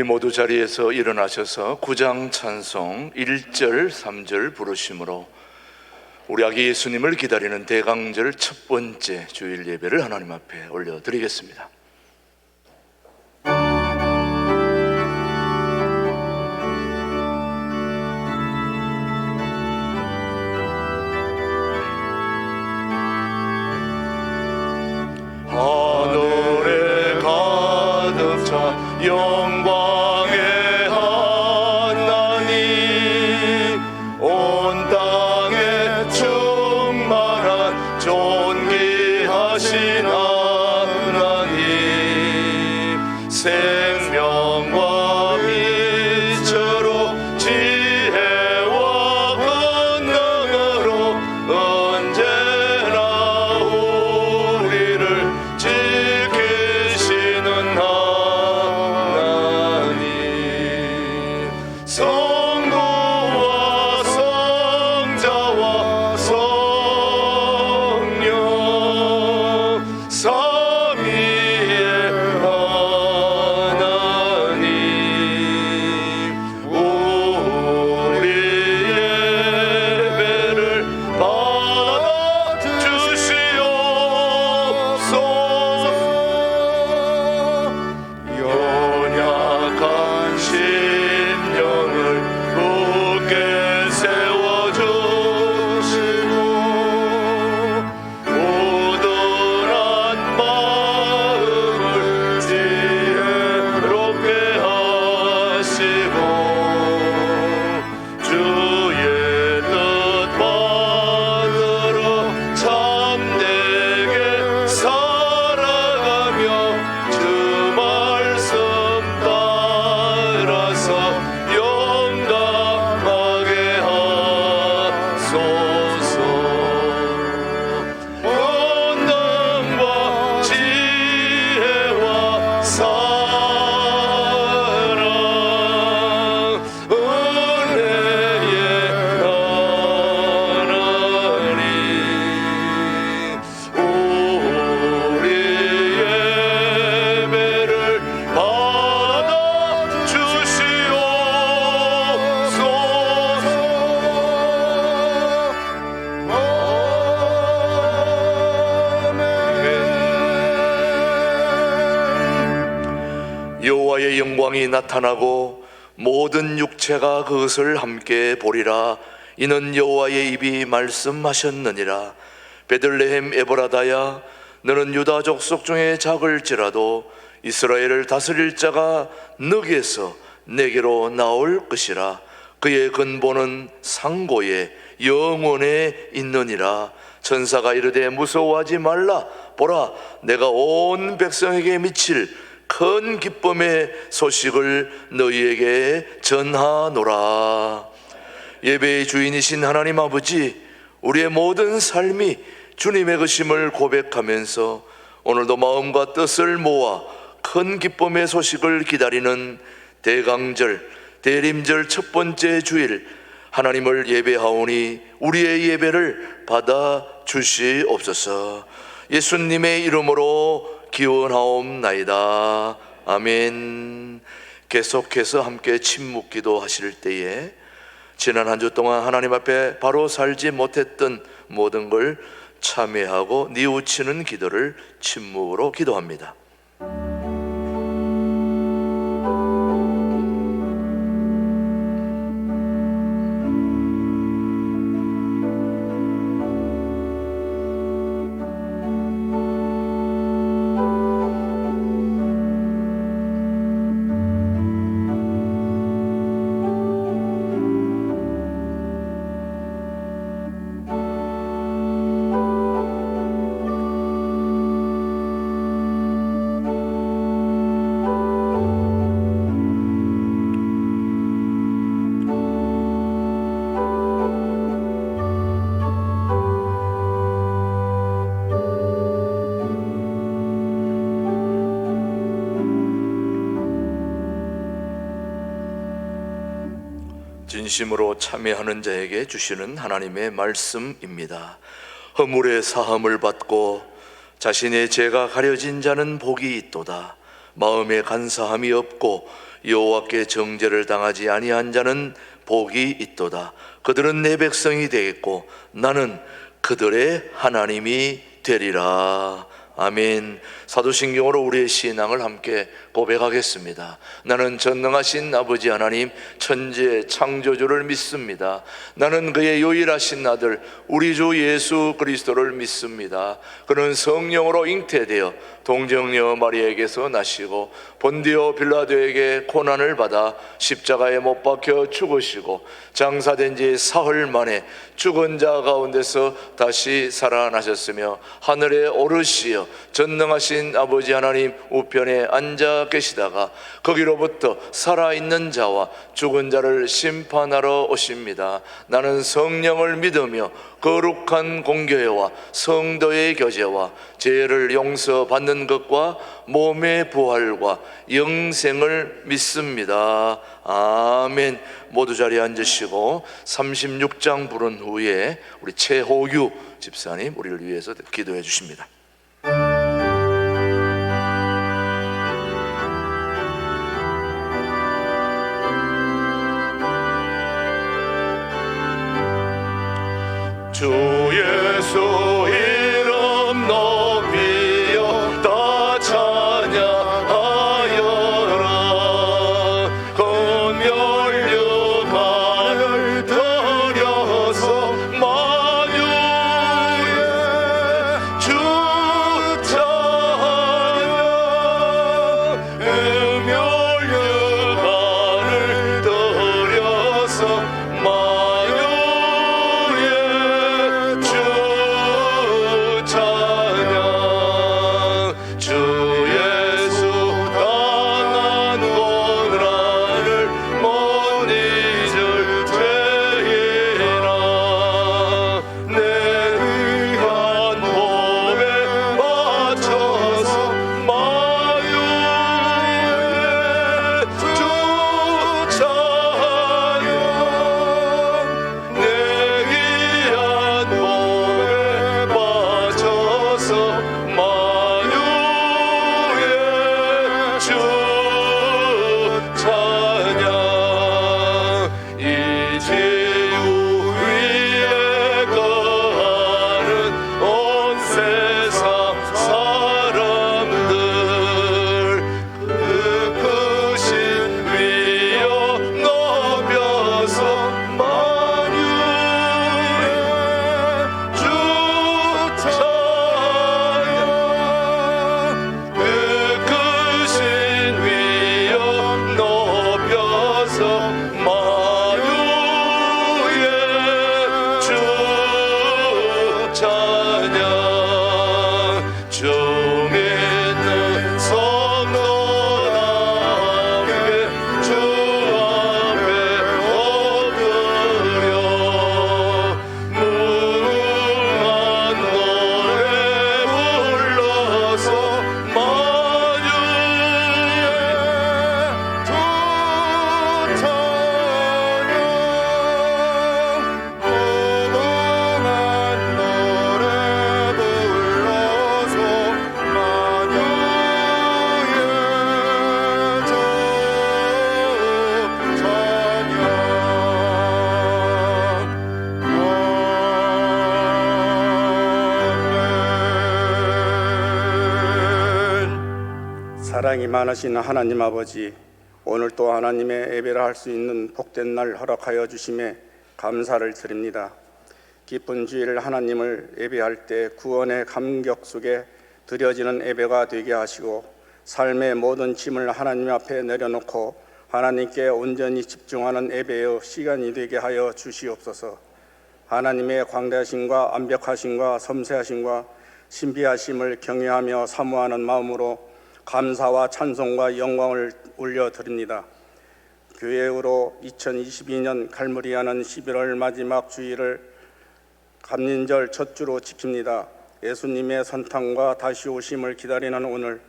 우리 모두 자리에서 일어나셔서 9장 찬송 1절 3절 부르심으로 우리 아기 예수님을 기다리는 대강절 첫 번째 주일 예배를 하나님 앞에 올려드리겠습니다. 하늘에 가득 찬 영광의 하나님, 온 땅에 충만한 존귀하신 하나님, 생명과 빛으로 지혜와 권능으로 언제나 우리를 지키시는 하나님, 성부와 성자와 성령 삼위의 하나님, 우리 예배를 받아 주시옵소서. 연약한 심령을 굳게 세워주시고 모든한 마음을 지혜롭게 하시고 주의 뜻 받으러 참되게 살아가며 주 말씀 따라서 영감하게 하소서. 권능과 지혜와 사랑 은혜의 하나님, 우리 예배를 받아 주시옵소서. 여호와의 영광이 나타나고 모든 육체가 그것을 함께 보리라. 이는 여호와의 입이 말씀하셨느니라. 베들레헴 에브라다야, 너는 유다 족속 중에 작을지라도 이스라엘을 다스릴 자가 너에게서 내게로 나올 것이라. 그의 근본은 상고에 영원에 있느니라. 천사가 이르되 무서워하지 말라. 보라, 내가 온 백성에게 미칠 큰 기쁨의 소식을 너희에게 전하노라. 예배의 주인이신 하나님 아버지, 우리의 모든 삶이 주님의 것임을 고백하면서 오늘도 마음과 뜻을 모아 큰 기쁨의 소식을 기다리는 대강절, 대림절 첫 번째 주일 하나님을 예배하오니 우리의 예배를 받아 주시옵소서. 예수님의 이름으로 기원하옵나이다. 아멘. 계속해서 함께 침묵 기도하실 때에 지난 한 주 동안 하나님 앞에 바로 살지 못했던 모든 걸 참회하고 뉘우치는 기도를 침묵으로 기도합니다. 진심으로 참여하는 자에게 주시는 하나님의 말씀입니다. 허물의 사함을 받고 자신의 죄가 가려진 자는 복이 있도다. 마음에 간사함이 없고 여호와께 정죄를 당하지 아니한 자는 복이 있도다. 그들은 내 백성이 되겠고 나는 그들의 하나님이 되리라. 아멘. 사도신경으로 우리의 신앙을 함께 고백하겠습니다. 나는 전능하신 아버지 하나님 천지의 창조주를 믿습니다. 나는 그의 유일하신 아들 우리 주 예수 그리스도를 믿습니다. 그는 성령으로 잉태되어 동정녀 마리아에게서 나시고 본디오 빌라도에게 고난을 받아 십자가에 못 박혀 죽으시고 장사된 지 사흘 만에 죽은 자 가운데서 다시 살아나셨으며 하늘에 오르시어 전능하신 아버지 하나님 우편에 앉아 계시다가 거기로부터 살아있는 자와 죽은 자를 심판하러 오십니다. 나는 성령을 믿으며 거룩한 공교회와 성도의 교제와 죄를 용서받는 것과 몸의 부활과 영생을 믿습니다. 아멘. 모두 자리에 앉으시고 36장 부른 후에 우리 최호유 집사님 우리를 위해서 기도해 주십니다. 주 예수 이름 높이여 다 찬양하여라. 건멸류관을 들여서 만유의 주 찬양. 건멸류관을 들여서 사랑이 많으신 하나님 아버지, 오늘 또 하나님의 예배를 할 수 있는 복된 날 허락하여 주심에 감사를 드립니다. 기쁜 주일 하나님을 예배할 때 구원의 감격 속에 드려지는 예배가 되게 하시고 삶의 모든 짐을 하나님 앞에 내려놓고 하나님께 온전히 집중하는 예배의 시간이 되게 하여 주시옵소서. 하나님의 광대하심과 완벽하심과 섬세하심과 신비하심을 경외하며 사모하는 마음으로 감사와 찬송과 영광을 올려드립니다. 교회로 2022년 갈무리하는 11월 마지막 주일을 감린절 첫 주로 지킵니다. 예수님의 선탕과 다시 오심을 기다리는 오늘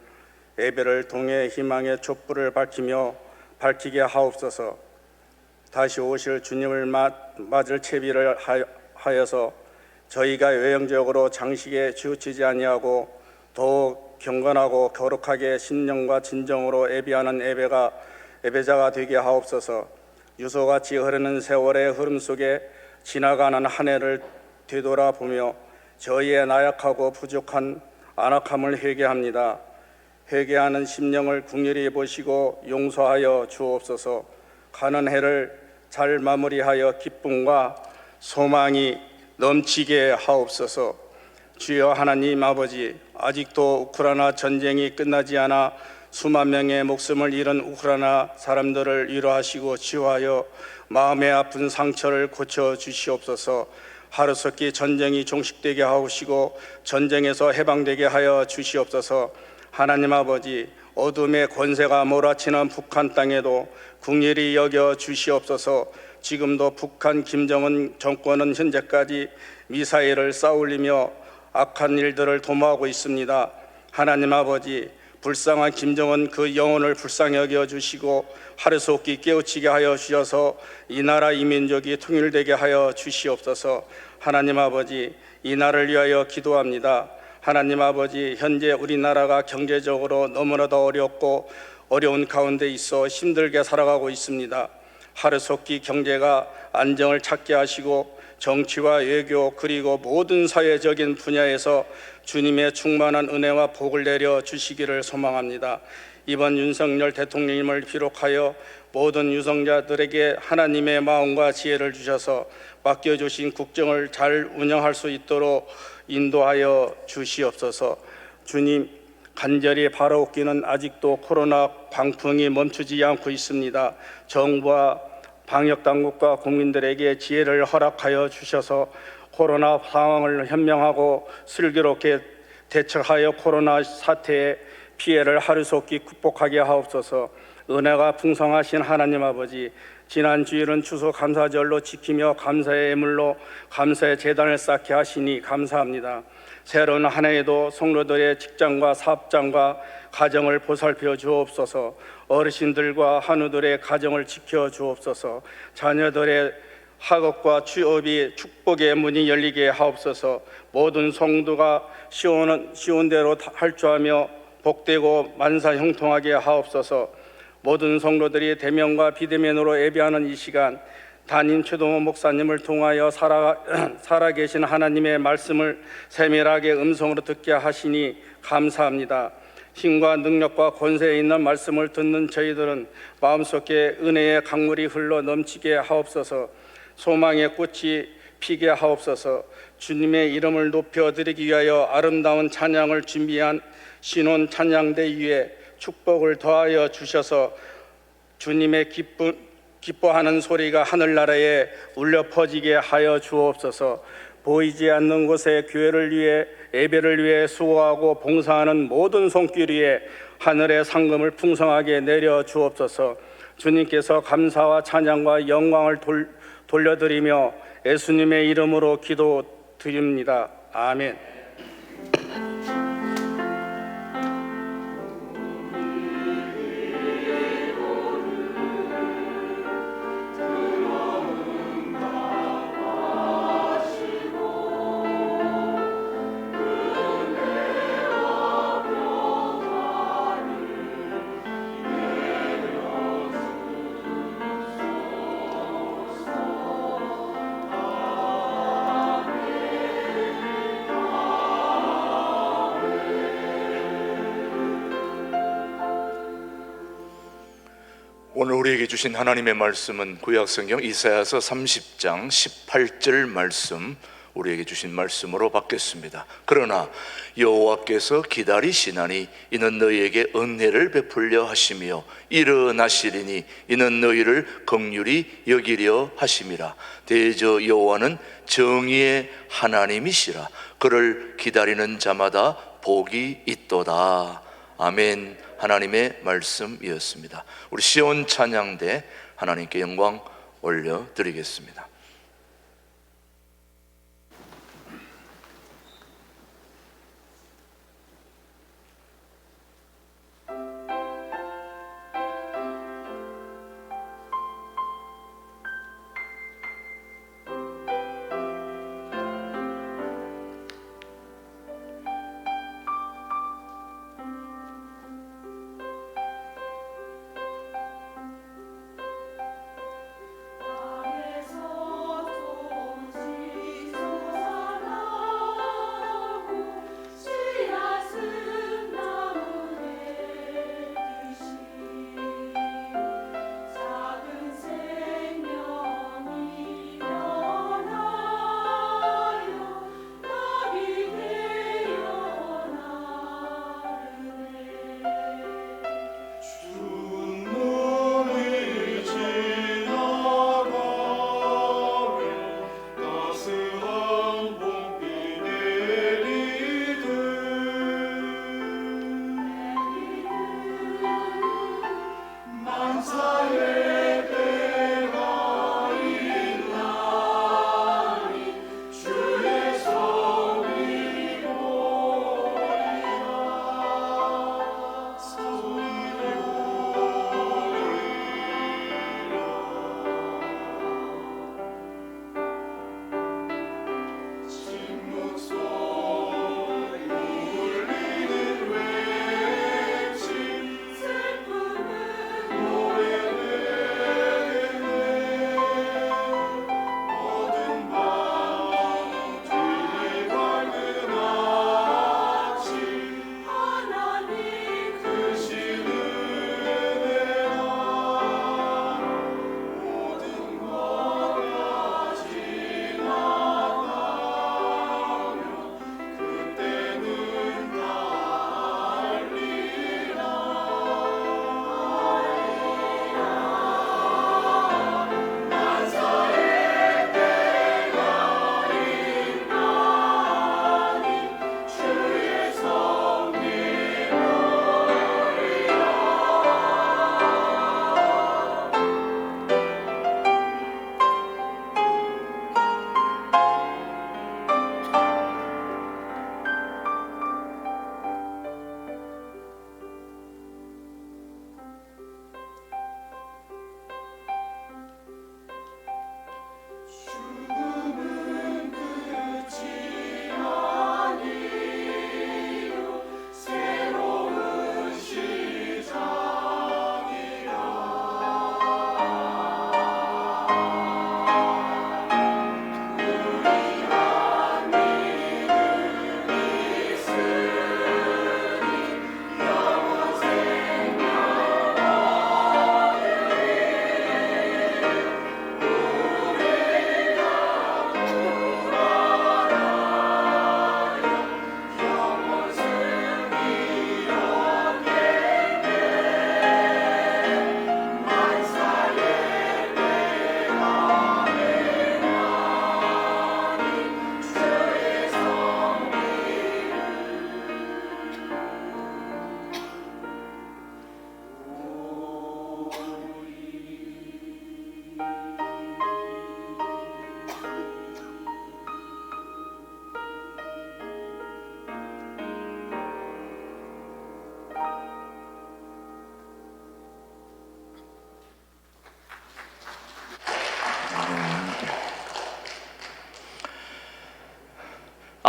예배를 통해 희망의 촛불을 밝히게 하옵소서. 다시 오실 주님을 맞을 채비를 하여서 저희가 외형적으로 장식에 치우치지 아니하고 더욱 경건하고 거룩하게 신령과 진정으로 예배하는 예배자가 되게 하옵소서. 유소같이 흐르는 세월의 흐름 속에 지나가는 한 해를 되돌아보며 저희의 나약하고 부족한 안악함을 회개합니다. 회개하는 심령을 긍휼히 보시고 용서하여 주옵소서. 가는 해를 잘 마무리하여 기쁨과 소망이 넘치게 하옵소서. 주여 하나님 아버지, 아직도 우크라이나 전쟁이 끝나지 않아 수만 명의 목숨을 잃은 우크라이나 사람들을 위로하시고 치유하여 마음의 아픈 상처를 고쳐 주시옵소서. 하루속히 전쟁이 종식되게 하시고 전쟁에서 해방되게 하여 주시옵소서. 하나님 아버지, 어둠의 권세가 몰아치는 북한 땅에도 긍휼히 여겨 주시옵소서. 지금도 북한 김정은 정권은 현재까지 미사일을 쏘아올리며 악한 일들을 도모하고 있습니다. 하나님 아버지, 불쌍한 김정은 그 영혼을 불쌍히 여겨 주시고 하루속히 깨우치게 하여 주셔서 이 나라 이 민족이 통일되게 하여 주시옵소서. 하나님 아버지, 이 나라를 위하여 기도합니다. 하나님 아버지, 현재 우리나라가 경제적으로 너무나도 어렵고 어려운 가운데 있어 힘들게 살아가고 있습니다. 하루속히 경제가 안정을 찾게 하시고 정치와 외교 그리고 모든 사회적인 분야에서 주님의 충만한 은혜와 복을 내려 주시기를 소망합니다. 이번 윤석열 대통령님을 비롯하여 모든 유성자들에게 하나님의 마음과 지혜를 주셔서 맡겨주신 국정을 잘 운영할 수 있도록 인도하여 주시옵소서. 주님, 간절히 바라옵기는 아직도 코로나 광풍이 멈추지 않고 있습니다. 정부와 방역당국과 국민들에게 지혜를 허락하여 주셔서 코로나 상황을 현명하고 슬기롭게 대처하여 코로나 사태의 피해를 하루속히 극복하게 하옵소서. 은혜가 풍성하신 하나님 아버지, 지난 주일은 추수감사절로 지키며 감사의 예물로 감사의 제단을 쌓게 하시니 감사합니다. 새로운 한 해에도 성도들의 직장과 사업장과 가정을 보살펴 주옵소서. 어르신들과 한우들의 가정을 지켜 주옵소서. 자녀들의 학업과 취업이 축복의 문이 열리게 하옵소서. 모든 성도가 쉬운 대로 할주하며 복되고 만사 형통하게 하옵소서. 모든 성도들이 대면과 비대면으로 예배하는 이 시간, 담임 최동호 목사님을 통하여 살아계신 하나님의 말씀을 세밀하게 음성으로 듣게 하시니 감사합니다. 힘과 능력과 권세에 있는 말씀을 듣는 저희들은 마음속에 은혜의 강물이 흘러 넘치게 하옵소서. 소망의 꽃이 피게 하옵소서. 주님의 이름을 높여드리기 위하여 아름다운 찬양을 준비한 신혼 찬양대 위에 축복을 더하여 주셔서 주님의 기뻐하는 소리가 하늘나라에 울려 퍼지게 하여 주옵소서. 보이지 않는 곳에 교회를 위해 예배를 위해 수고하고 봉사하는 모든 손길 위에 하늘의 상금을 풍성하게 내려 주옵소서. 주님께서 감사와 찬양과 영광을 돌려드리며 예수님의 이름으로 기도드립니다. 아멘. 오늘 우리에게 주신 하나님의 말씀은 구약성경 이사야서 30장 18절 말씀, 우리에게 주신 말씀으로 받겠습니다. 그러나 여호와께서 기다리시나니 이는 너희에게 은혜를 베풀려 하시며 일어나시리니 이는 너희를 긍휼히 여기려 하심이라. 대저 여호와는 정의의 하나님이시라. 그를 기다리는 자마다 복이 있도다. 아멘. 하나님의 말씀이었습니다. 우리 시온 찬양대 하나님께 영광 올려드리겠습니다.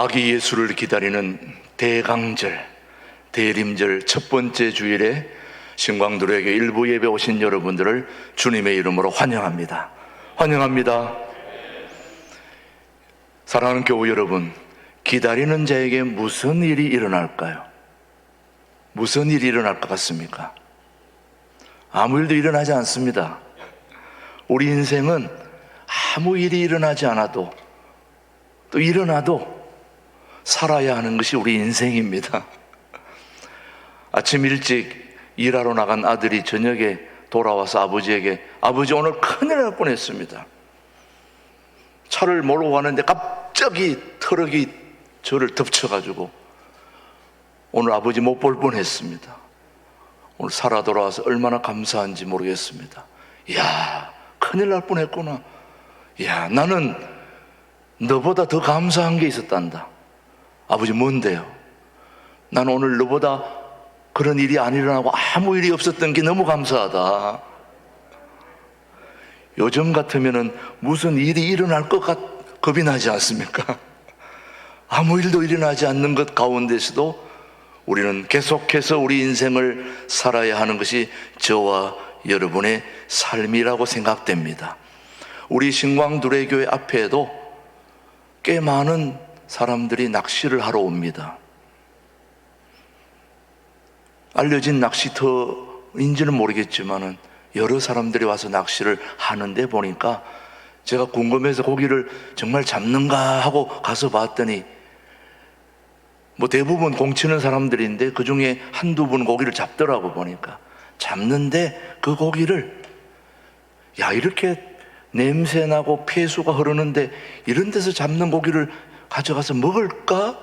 아기 예수를 기다리는 대강절, 대림절 첫 번째 주일에 신광두레교 일부 예배 오신 여러분들을 주님의 이름으로 환영합니다. 환영합니다. 사랑하는 교우 여러분, 기다리는 자에게 무슨 일이 일어날까요? 무슨 일이 일어날 것 같습니까? 아무 일도 일어나지 않습니다. 우리 인생은 아무 일이 일어나지 않아도, 또 일어나도 살아야 하는 것이 우리 인생입니다. 아침 일찍 일하러 나간 아들이 저녁에 돌아와서 아버지에게, 아버지 오늘 큰일 날 뻔했습니다. 차를 몰고 가는데 갑자기 트럭이 저를 덮쳐가지고 오늘 아버지 못 볼 뻔했습니다. 오늘 살아 돌아와서 얼마나 감사한지 모르겠습니다. 이야, 큰일 날 뻔했구나. 이야, 나는 너보다 더 감사한 게 있었단다. 아버지, 뭔데요? 나는 오늘 너보다 그런 일이 안 일어나고 아무 일이 없었던 게 너무 감사하다. 요즘 같으면은 무슨 일이 일어날 것 겁이 나지 않습니까? 아무 일도 일어나지 않는 것 가운데서도 우리는 계속해서 우리 인생을 살아야 하는 것이 저와 여러분의 삶이라고 생각됩니다. 우리 신광두레교회 앞에도 꽤 많은 사람들이 낚시를 하러 옵니다. 알려진 낚시터인지는 모르겠지만은 여러 사람들이 와서 낚시를 하는데 보니까 제가 궁금해서 고기를 정말 잡는가 하고 가서 봤더니 뭐 대부분 공치는 사람들인데 그 중에 한두 분 고기를 잡더라고. 보니까 잡는데 그 고기를, 야, 이렇게 냄새나고 폐수가 흐르는데 이런 데서 잡는 고기를 가져가서 먹을까?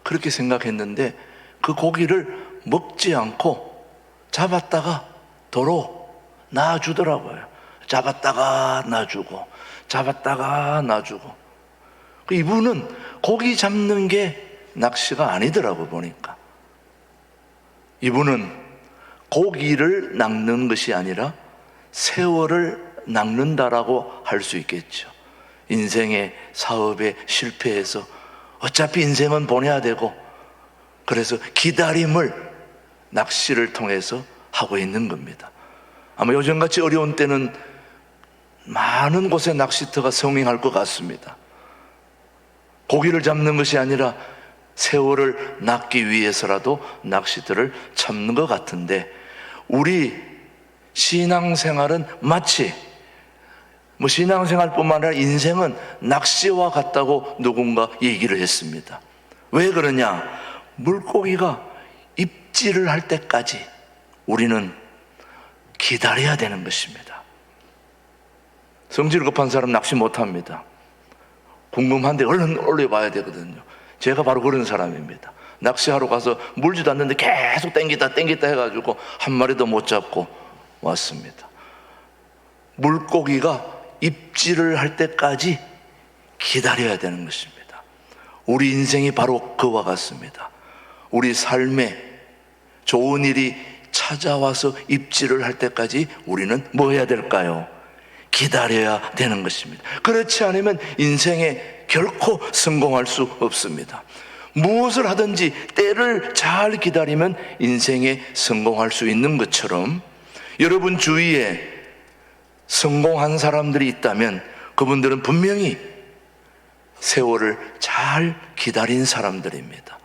그렇게 생각했는데 그 고기를 먹지 않고 잡았다가 도로 놔주더라고요. 잡았다가 놔주고 잡았다가 놔주고. 이분은 고기 잡는 게 낚시가 아니더라고. 보니까 이분은 고기를 낚는 것이 아니라 세월을 낚는다라고 할 수 있겠죠. 인생의 사업에 실패해서 어차피 인생은 보내야 되고, 그래서 기다림을 낚시를 통해서 하고 있는 겁니다. 아마 요즘같이 어려운 때는 많은 곳에 낚시터가 성행할 것 같습니다. 고기를 잡는 것이 아니라 세월을 낚기 위해서라도 낚시터를 찾는 것 같은데, 우리 신앙생활은 마치 신앙생활뿐만 아니라 인생은 낚시와 같다고 누군가 얘기를 했습니다. 왜 그러냐? 물고기가 입질을 할 때까지 우리는 기다려야 되는 것입니다. 성질 급한 사람 낚시 못합니다. 궁금한데 얼른 올려봐야 되거든요. 제가 바로 그런 사람입니다. 낚시하러 가서 물지도 않는데 계속 땡기다 해가지고 한 마리도 못 잡고 왔습니다. 물고기가 입질을 할 때까지 기다려야 되는 것입니다. 우리 인생이 바로 그와 같습니다. 우리 삶에 좋은 일이 찾아와서 입질을 할 때까지 우리는 뭐 해야 될까요? 기다려야 되는 것입니다. 그렇지 않으면 인생에 결코 성공할 수 없습니다. 무엇을 하든지 때를 잘 기다리면 인생에 성공할 수 있는 것처럼, 여러분 주위에 성공한 사람들이 있다면 그분들은 분명히 세월을 잘 기다린 사람들입니다.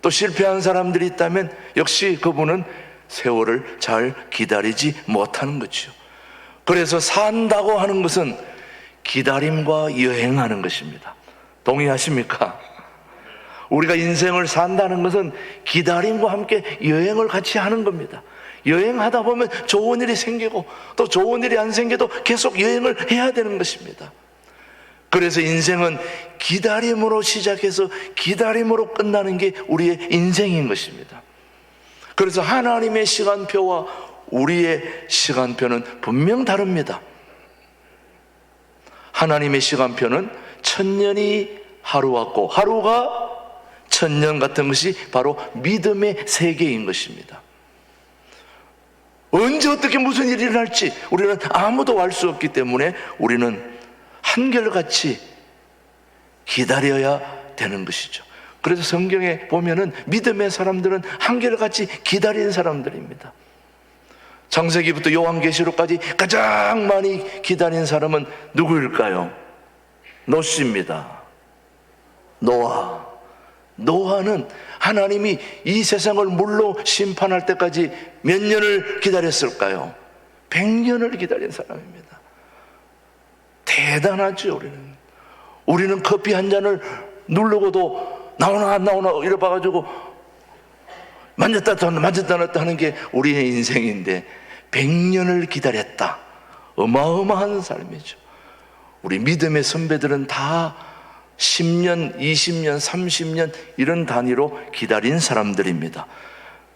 또 실패한 사람들이 있다면 역시 그분은 세월을 잘 기다리지 못하는 거죠. 그래서 산다고 하는 것은 기다림과 여행하는 것입니다. 동의하십니까? 우리가 인생을 산다는 것은 기다림과 함께 여행을 같이 하는 겁니다. 여행하다 보면 좋은 일이 생기고 또 좋은 일이 안 생겨도 계속 여행을 해야 되는 것입니다. 그래서 인생은 기다림으로 시작해서 기다림으로 끝나는 게 우리의 인생인 것입니다. 그래서 하나님의 시간표와 우리의 시간표는 분명 다릅니다. 하나님의 시간표는 1000년이 하루 같고 하루가 1000년 같은 것이 바로 믿음의 세계인 것입니다. 언제 어떻게 무슨 일이 일어날지 우리는 아무도 알 수 없기 때문에 우리는 한결같이 기다려야 되는 것이죠. 그래서 성경에 보면은 믿음의 사람들은 한결같이 기다린 사람들입니다. 창세기부터 요한계시록까지 가장 많이 기다린 사람은 누구일까요? 노시입니다. 노아는 하나님이 이 세상을 물로 심판할 때까지 몇 년을 기다렸을까요? 100년을 기다린 사람입니다. 대단하죠. 우리는 커피 한 잔을 누르고도 나오나 안 나오나 이래 봐가지고 만졌다 놨다 하는 게 우리의 인생인데 100년을 기다렸다. 어마어마한 삶이죠. 우리 믿음의 선배들은 다 10년, 20년, 30년 이런 단위로 기다린 사람들입니다.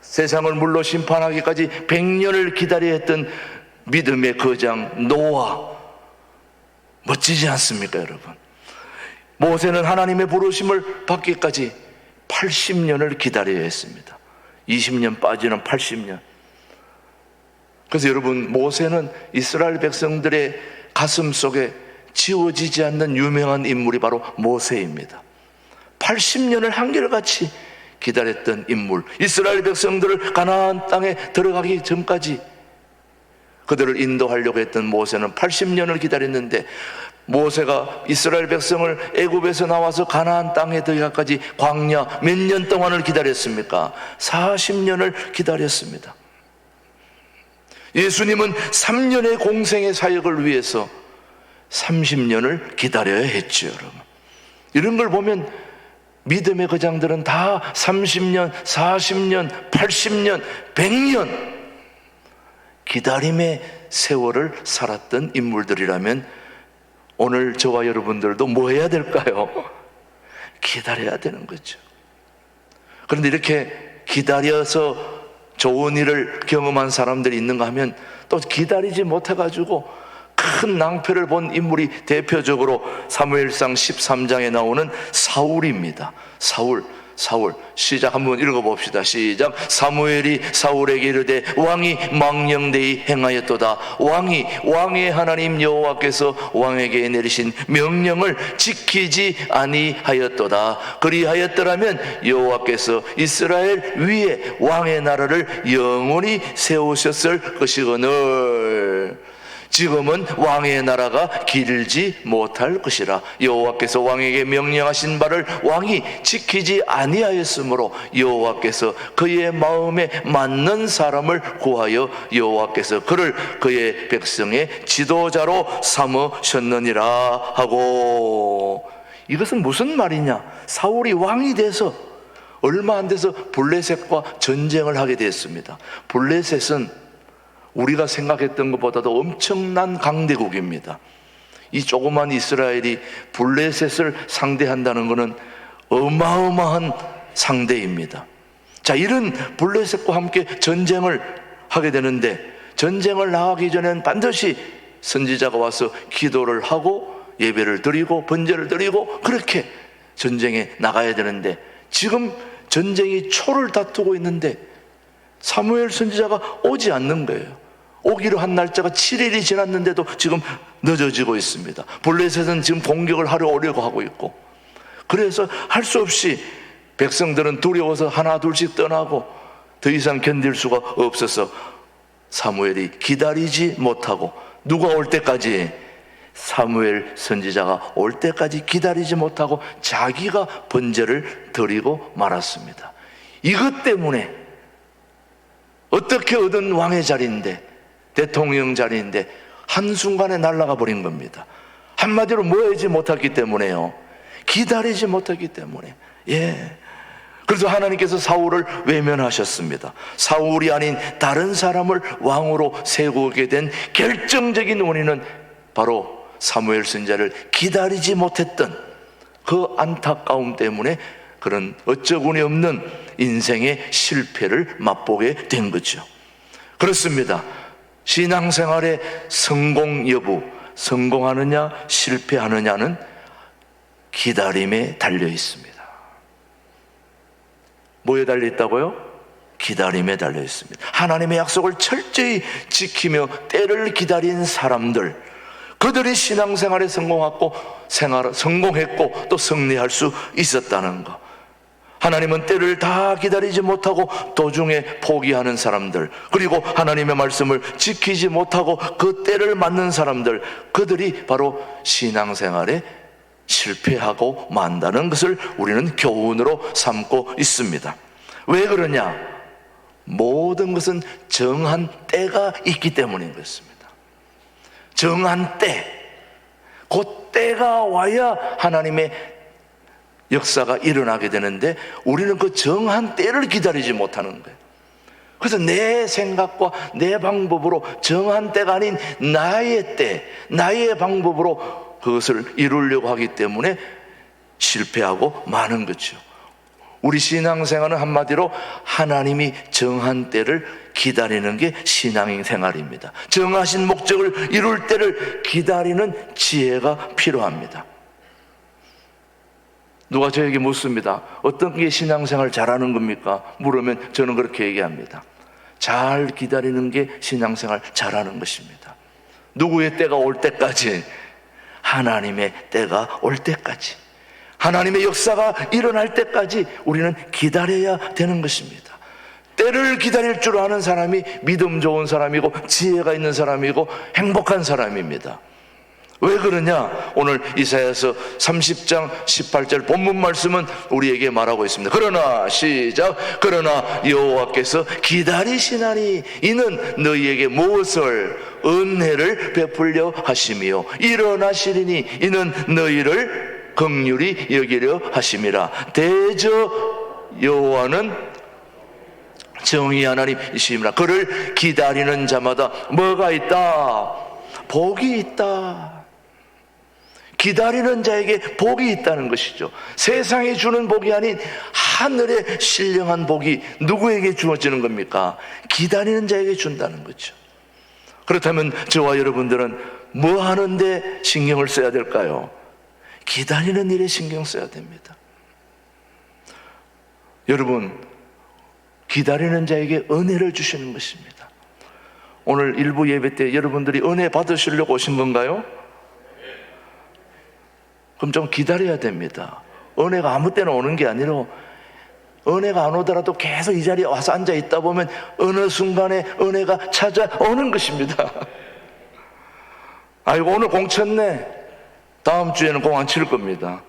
세상을 물로 심판하기까지 100년을 기다려야 했던 믿음의 거장 노아, 멋지지 않습니까, 여러분? 모세는 하나님의 부르심을 받기까지 80년을 기다려야 했습니다. 20년 빠지는 80년. 그래서 여러분, 모세는 이스라엘 백성들의 가슴 속에 지워지지 않는 유명한 인물이 바로 모세입니다. 80년을 한결같이 기다렸던 인물, 이스라엘 백성들을 가나안 땅에 들어가기 전까지 그들을 인도하려고 했던 모세는 80년을 기다렸는데, 모세가 이스라엘 백성을 애굽에서 나와서 가나안 땅에 들어가기까지 광야 몇 년 동안을 기다렸습니까? 40년을 기다렸습니다. 예수님은 3년의 공생의 사역을 위해서 30년을 기다려야 했죠, 여러분. 이런 걸 보면 믿음의 거장들은 다 30년, 40년, 80년, 100년 기다림의 세월을 살았던 인물들이라면 오늘 저와 여러분들도 뭐 해야 될까요? 기다려야 되는 거죠. 그런데 이렇게 기다려서 좋은 일을 경험한 사람들이 있는가 하면 또 기다리지 못해가지고 큰 낭패를 본 인물이 대표적으로 사무엘상 13장에 나오는 사울입니다. 사울 시작 한번 읽어봅시다. 시작. 사무엘이 사울에게 이르되 왕이 망령되이 행하였도다. 왕의 하나님 여호와께서 왕에게 내리신 명령을 지키지 아니하였도다. 그리하였더라면 여호와께서 이스라엘 위에 왕의 나라를 영원히 세우셨을 것이거늘 지금은 왕의 나라가 길지 못할 것이라. 여호와께서 왕에게 명령하신 바를 왕이 지키지 아니하였으므로 여호와께서 그의 마음에 맞는 사람을 구하여 여호와께서 그를 그의 백성의 지도자로 삼으셨느니라 하고. 이것은 무슨 말이냐? 사울이 왕이 돼서 얼마 안 돼서 블레셋과 전쟁을 하게 되었습니다. 블레셋은 우리가 생각했던 것보다도 엄청난 강대국입니다. 이 조그만 이스라엘이 블레셋을 상대한다는 것은 어마어마한 상대입니다. 자, 이런 블레셋과 함께 전쟁을 하게 되는데, 전쟁을 나가기 전에는 반드시 선지자가 와서 기도를 하고 예배를 드리고 번제를 드리고 그렇게 전쟁에 나가야 되는데, 지금 전쟁이 초를 다투고 있는데 사무엘 선지자가 오지 않는 거예요. 오기로 한 날짜가 7일이 지났는데도 지금 늦어지고 있습니다. 블레셋은 지금 공격을 하려 오려고 하고 있고, 그래서 할 수 없이 백성들은 두려워서 하나 둘씩 떠나고 더 이상 견딜 수가 없어서 사무엘이 기다리지 못하고, 누가 올 때까지? 사무엘 선지자가 올 때까지 기다리지 못하고 자기가 번제를 드리고 말았습니다. 이것 때문에 어떻게 얻은 왕의 자리인데, 대통령 자리인데 한순간에 날아가 버린 겁니다. 한마디로 뭐 하지 못했기 때문에요. 기다리지 못했기 때문에. 그래서 하나님께서 사울을 외면하셨습니다. 사울이 아닌 다른 사람을 왕으로 세우게 된 결정적인 원인은 바로 사무엘 선지자를 기다리지 못했던 그 안타까움 때문에 그런 어처구니 없는 인생의 실패를 맛보게 된 거죠. 그렇습니다. 신앙생활의 성공 여부, 성공하느냐 실패하느냐는 기다림에 달려 있습니다. 뭐에 달려 있다고요? 기다림에 달려 있습니다. 하나님의 약속을 철저히 지키며 때를 기다린 사람들, 그 그들이 신앙생활에 성공했고 또 승리할 수 있었다는 것. 하나님은 때를 다 기다리지 못하고 도중에 포기하는 사람들, 그리고 하나님의 말씀을 지키지 못하고 그 때를 맞는 사람들, 그들이 바로 신앙생활에 실패하고 만다는 것을 우리는 교훈으로 삼고 있습니다. 왜 그러냐? 모든 것은 정한 때가 있기 때문인 것입니다. 정한 때, 그 때가 와야 하나님의 역사가 일어나게 되는데 우리는 그 정한 때를 기다리지 못하는 거예요. 그래서 내 생각과 내 방법으로 정한 때가 아닌 나의 때, 나의 방법으로 그것을 이루려고 하기 때문에 실패하고 마는 거죠. 우리 신앙생활은 한마디로 하나님이 정한 때를 기다리는 게 신앙생활입니다. 정하신 목적을 이룰 때를 기다리는 지혜가 필요합니다. 누가 저에게 묻습니다. 어떤 게 신앙생활 잘하는 겁니까? 물으면 저는 그렇게 얘기합니다. 잘 기다리는 게 신앙생활 잘하는 것입니다. 누구의 때가 올 때까지, 하나님의 때가 올 때까지, 하나님의 역사가 일어날 때까지 우리는 기다려야 되는 것입니다. 때를 기다릴 줄 아는 사람이 믿음 좋은 사람이고 지혜가 있는 사람이고 행복한 사람입니다. 왜 그러냐? 오늘 이사야서 30장 18절 본문 말씀은 우리에게 말하고 있습니다. 그러나 시작. 그러나 여호와께서 기다리시나니 이는 너희에게 무엇을 은혜를 베풀려 하심이요 일어나시리니 이는 너희를 긍휼히 여기려 하심이라. 대저 여호와는 정의 하나님이시니라. 그를 기다리는 자마다 뭐가 있다? 복이 있다. 기다리는 자에게 복이 있다는 것이죠. 세상에 주는 복이 아닌 하늘의 신령한 복이 누구에게 주어지는 겁니까? 기다리는 자에게 준다는 거죠. 그렇다면 저와 여러분들은 뭐 하는데 신경을 써야 될까요? 기다리는 일에 신경 써야 됩니다. 여러분, 기다리는 자에게 은혜를 주시는 것입니다. 오늘 일부 예배 때 여러분들이 은혜 받으시려고 오신 건가요? 그럼 좀 기다려야 됩니다. 은혜가 아무 때나 오는 게 아니라 은혜가 안 오더라도 계속 이 자리에 와서 앉아 있다 보면 어느 순간에 은혜가 찾아오는 것입니다. 아이고 오늘 공 쳤네. 다음 주에는 공 안 칠 겁니다.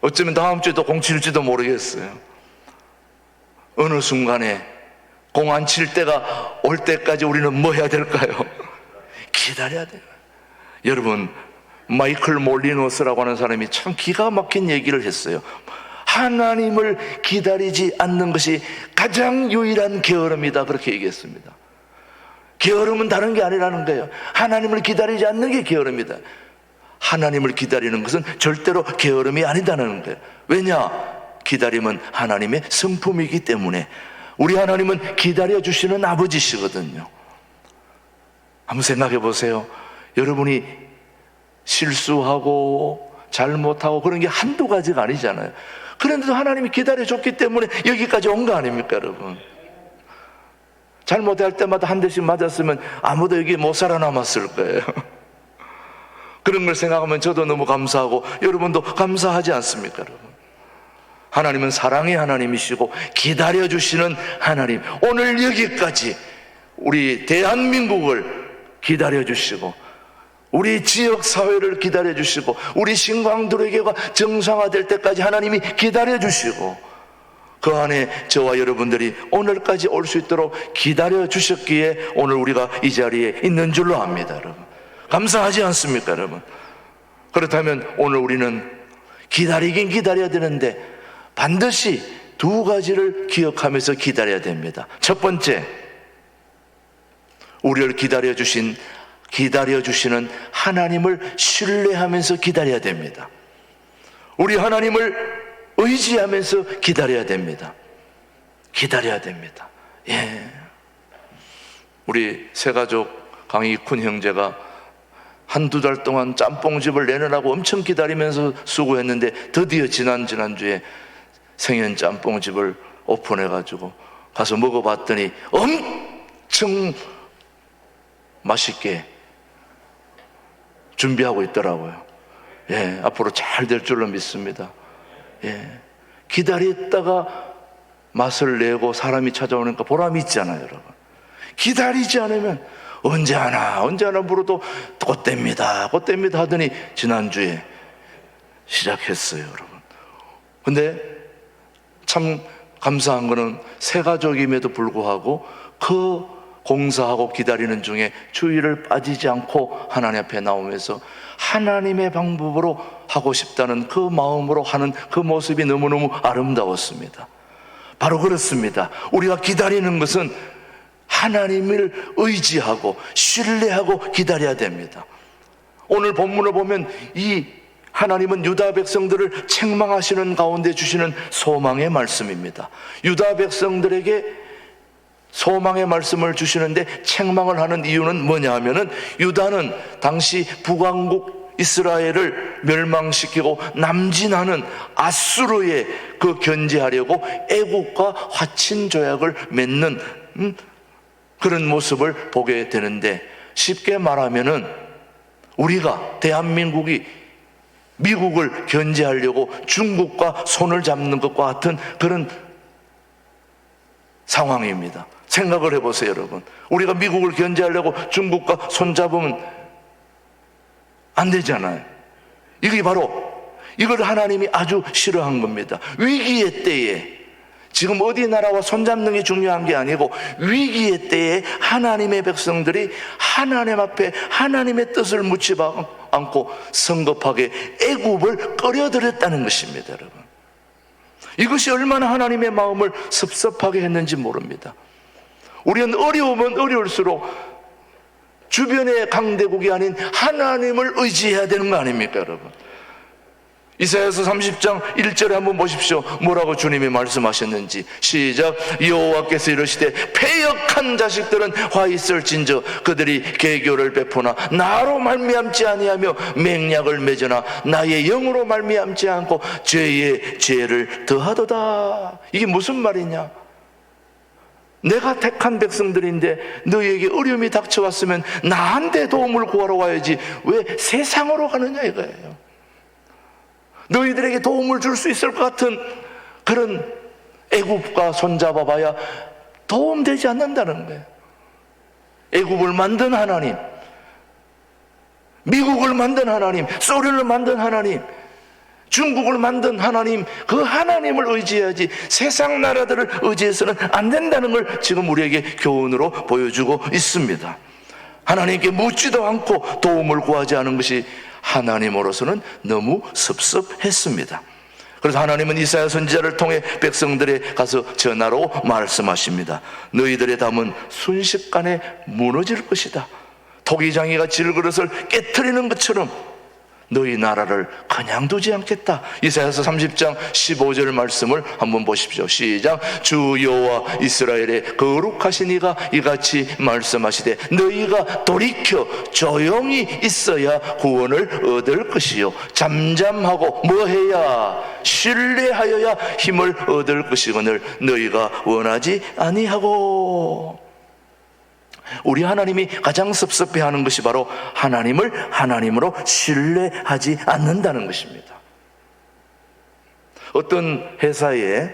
어쩌면 다음 주에도 공 칠지도 모르겠어요. 어느 순간에 공 안 칠 때가 올 때까지 우리는 뭐 해야 될까요? 기다려야 돼요. 여러분, 마이클 몰리노스라고 하는 사람이 참 기가 막힌 얘기를 했어요. 하나님을 기다리지 않는 것이 가장 유일한 게으름이다, 그렇게 얘기했습니다. 게으름은 다른 게 아니라는 거예요. 하나님을 기다리지 않는 게 게으름이다. 하나님을 기다리는 것은 절대로 게으름이 아니다는 거예요. 왜냐? 기다림은 하나님의 성품이기 때문에. 우리 하나님은 기다려주시는 아버지시거든요. 한번 생각해 보세요. 여러분이 실수하고 잘못하고 그런 게 한두 가지가 아니잖아요. 그런데도 하나님이 기다려줬기 때문에 여기까지 온 거 아닙니까, 여러분? 잘못할 때마다 한 대씩 맞았으면 아무도 여기 못 살아남았을 거예요. 그런 걸 생각하면 저도 너무 감사하고 여러분도 감사하지 않습니까, 여러분? 하나님은 사랑의 하나님이시고 기다려주시는 하나님. 오늘 여기까지 우리 대한민국을 기다려주시고 우리 지역사회를 기다려주시고 우리 신광두레교가 정상화될 때까지 하나님이 기다려주시고 그 안에 저와 여러분들이 오늘까지 올 수 있도록 기다려주셨기에 오늘 우리가 이 자리에 있는 줄로 압니다, 여러분. 감사하지 않습니까, 여러분? 그렇다면 오늘 우리는 기다리긴 기다려야 되는데 반드시 두 가지를 기억하면서 기다려야 됩니다. 첫 번째, 우리를 기다려주시는 하나님을 신뢰하면서 기다려야 됩니다. 우리 하나님을 의지하면서 기다려야 됩니다. 기다려야 됩니다. 예. 우리 새가족 강익훈 형제가 한두 달 동안 짬뽕집을 내놓으라고 엄청 기다리면서 수고했는데 드디어 지난주에 생연 짬뽕집을 오픈해가지고 가서 먹어봤더니 엄청 맛있게 준비하고 있더라고요. 예, 앞으로 잘 될 줄로 믿습니다. 예, 기다렸다가 맛을 내고 사람이 찾아오니까 보람이 있잖아요, 여러분. 기다리지 않으면 언제 하나 물어도 꽃됩니다 하더니 지난주에 시작했어요, 여러분. 근데 참 감사한 거는 새 가족임에도 불구하고 그 공사하고 기다리는 중에 주의를 빠지지 않고 하나님 앞에 나오면서 하나님의 방법으로 하고 싶다는 그 마음으로 하는 그 모습이 너무너무 아름다웠습니다. 바로 그렇습니다. 우리가 기다리는 것은 하나님을 의지하고 신뢰하고 기다려야 됩니다. 오늘 본문을 보면 이 하나님은 유다 백성들을 책망하시는 가운데 주시는 소망의 말씀입니다. 유다 백성들에게 소망의 말씀을 주시는데 책망을 하는 이유는 뭐냐 하면은 유다는 당시 북왕국 이스라엘을 멸망시키고 남진하는 아수르에 그 견제하려고 애국과 화친 조약을 맺는 그런 모습을 보게 되는데, 쉽게 말하면은 우리가 대한민국이 미국을 견제하려고 중국과 손을 잡는 것과 같은 그런 상황입니다. 생각을 해보세요, 여러분. 우리가 미국을 견제하려고 중국과 손잡으면 안 되잖아요. 이게 바로 이걸 하나님이 아주 싫어한 겁니다. 위기의 때에, 지금 어디 나라와 손잡는 게 중요한 게 아니고 위기의 때에 하나님의 백성들이 하나님 앞에 하나님의 뜻을 묻지 않고 성급하게 애굽을 끌어들였다는 것입니다, 여러분. 이것이 얼마나 하나님의 마음을 섭섭하게 했는지 모릅니다. 우리는 어려우면 어려울수록 주변의 강대국이 아닌 하나님을 의지해야 되는 거 아닙니까, 여러분? 이사야서 30장 1절에 한번 보십시오. 뭐라고 주님이 말씀하셨는지. 시작. 여호와께서 이르시되 패역한 자식들은 화 있을진저 그들이 계교를 베푸나 나로 말미암지 아니하며 맹약을 맺으나 나의 영으로 말미암지 않고 죄의 죄를 더하도다. 이게 무슨 말이냐? 내가 택한 백성들인데 너희에게 어려움이 닥쳐왔으면 나한테 도움을 구하러 와야지 왜 세상으로 가느냐 이거예요. 너희들에게 도움을 줄 수 있을 것 같은 그런 애굽과 손잡아봐야 도움되지 않는다는 거예요. 애굽을 만든 하나님, 미국을 만든 하나님, 소련을 만든 하나님, 중국을 만든 하나님, 그 하나님을 의지해야지 세상 나라들을 의지해서는 안 된다는 걸 지금 우리에게 교훈으로 보여주고 있습니다. 하나님께 묻지도 않고 도움을 구하지 않은 것이 하나님으로서는 너무 섭섭했습니다. 그래서 하나님은 이사야 선지자를 통해 백성들에 가서 전하로 말씀하십니다. 너희들의 담은 순식간에 무너질 것이다. 토기장이가 질그릇을 깨트리는 것처럼 너희 나라를 그냥 두지 않겠다. 이사야서 30장 15절 말씀을 한번 보십시오. 시작. 주 여호와 이스라엘의 거룩하신 이가 이같이 말씀하시되 너희가 돌이켜 조용히 있어야 구원을 얻을 것이요 잠잠하고 뭐해야 신뢰하여야 힘을 얻을 것이거늘 너희가 원하지 아니하고. 우리 하나님이 가장 섭섭해하는 것이 바로 하나님을 하나님으로 신뢰하지 않는다는 것입니다. 어떤 회사에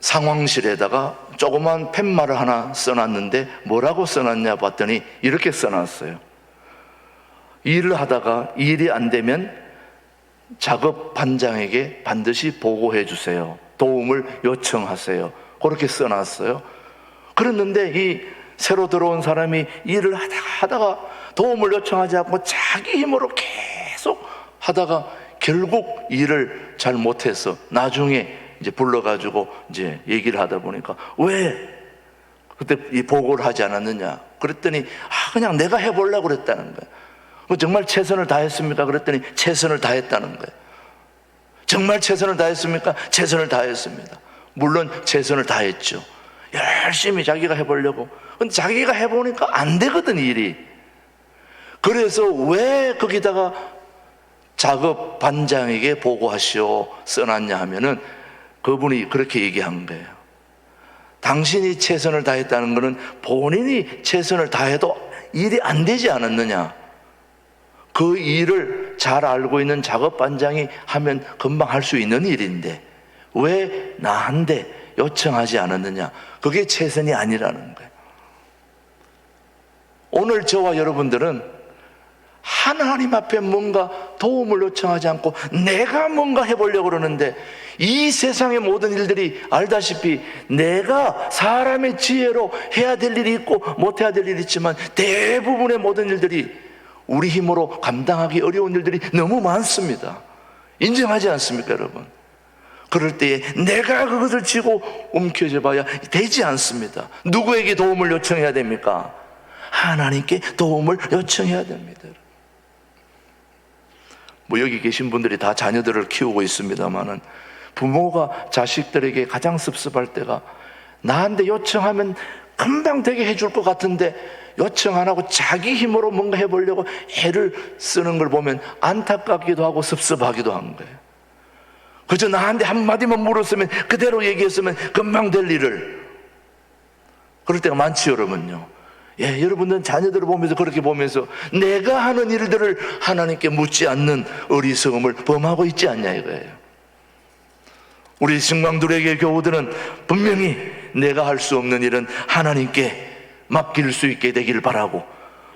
상황실에다가 조그만 팻말을 하나 써놨는데 뭐라고 써놨냐 봤더니 이렇게 써놨어요. 일을 하다가 일이 안 되면 작업 반장에게 반드시 보고해 주세요. 도움을 요청하세요. 그렇게 써놨어요. 그랬는데 이 새로 들어온 사람이 일을 하다가 도움을 요청하지 않고 자기 힘으로 계속 하다가 결국 일을 잘 못해서 나중에 이제 불러가지고 이제 얘기를 하다 보니까 왜 그때 이 보고를 하지 않았느냐 그랬더니 그냥 내가 해보려고 그랬다는 거예요. 정말 최선을 다했습니까? 그랬더니 최선을 다했다는 거예요. 정말 최선을 다했습니까? 최선을 다했습니다. 물론 최선을 다했죠. 열심히 자기가 해보려고. 근데 자기가 해보니까 안 되거든 일이. 그래서 왜 거기다가 작업 반장에게 보고하시오 써놨냐 하면은 그분이 그렇게 얘기한 거예요. 당신이 최선을 다했다는 것은 본인이 최선을 다해도 일이 안 되지 않았느냐? 그 일을 잘 알고 있는 작업반장이 하면 금방 할 수 있는 일인데 왜 나한테 요청하지 않았느냐? 그게 최선이 아니라는 거예요. 오늘 저와 여러분들은 하나님 앞에 뭔가 도움을 요청하지 않고 내가 뭔가 해보려고 그러는데, 이 세상의 모든 일들이 알다시피 내가 사람의 지혜로 해야 될 일이 있고 못해야 될 일이 있지만 대부분의 모든 일들이 우리 힘으로 감당하기 어려운 일들이 너무 많습니다. 인정하지 않습니까, 여러분? 그럴 때에 내가 그것을 쥐고 움켜쥐어 봐야 되지 않습니다. 누구에게 도움을 요청해야 됩니까? 하나님께 도움을 요청해야 됩니다. 뭐 여기 계신 분들이 다 자녀들을 키우고 있습니다만은, 부모가 자식들에게 가장 섭섭할 때가 나한테 요청하면 금방 되게 해줄 것 같은데 요청 안 하고 자기 힘으로 뭔가 해보려고 애를 쓰는 걸 보면 안타깝기도 하고 섭섭하기도 한 거예요. 그저 나한테 한마디만 물었으면, 그대로 얘기했으면 금방 될 일을, 그럴 때가 많지 여러분요. 여러분들은 자녀들을 보면서 그렇게 보면서 내가 하는 일들을 하나님께 묻지 않는 어리석음을 범하고 있지 않냐 이거예요. 우리 신광들에게 교우들은 분명히 내가 할 수 없는 일은 하나님께 맡길 수 있게 되기를 바라고,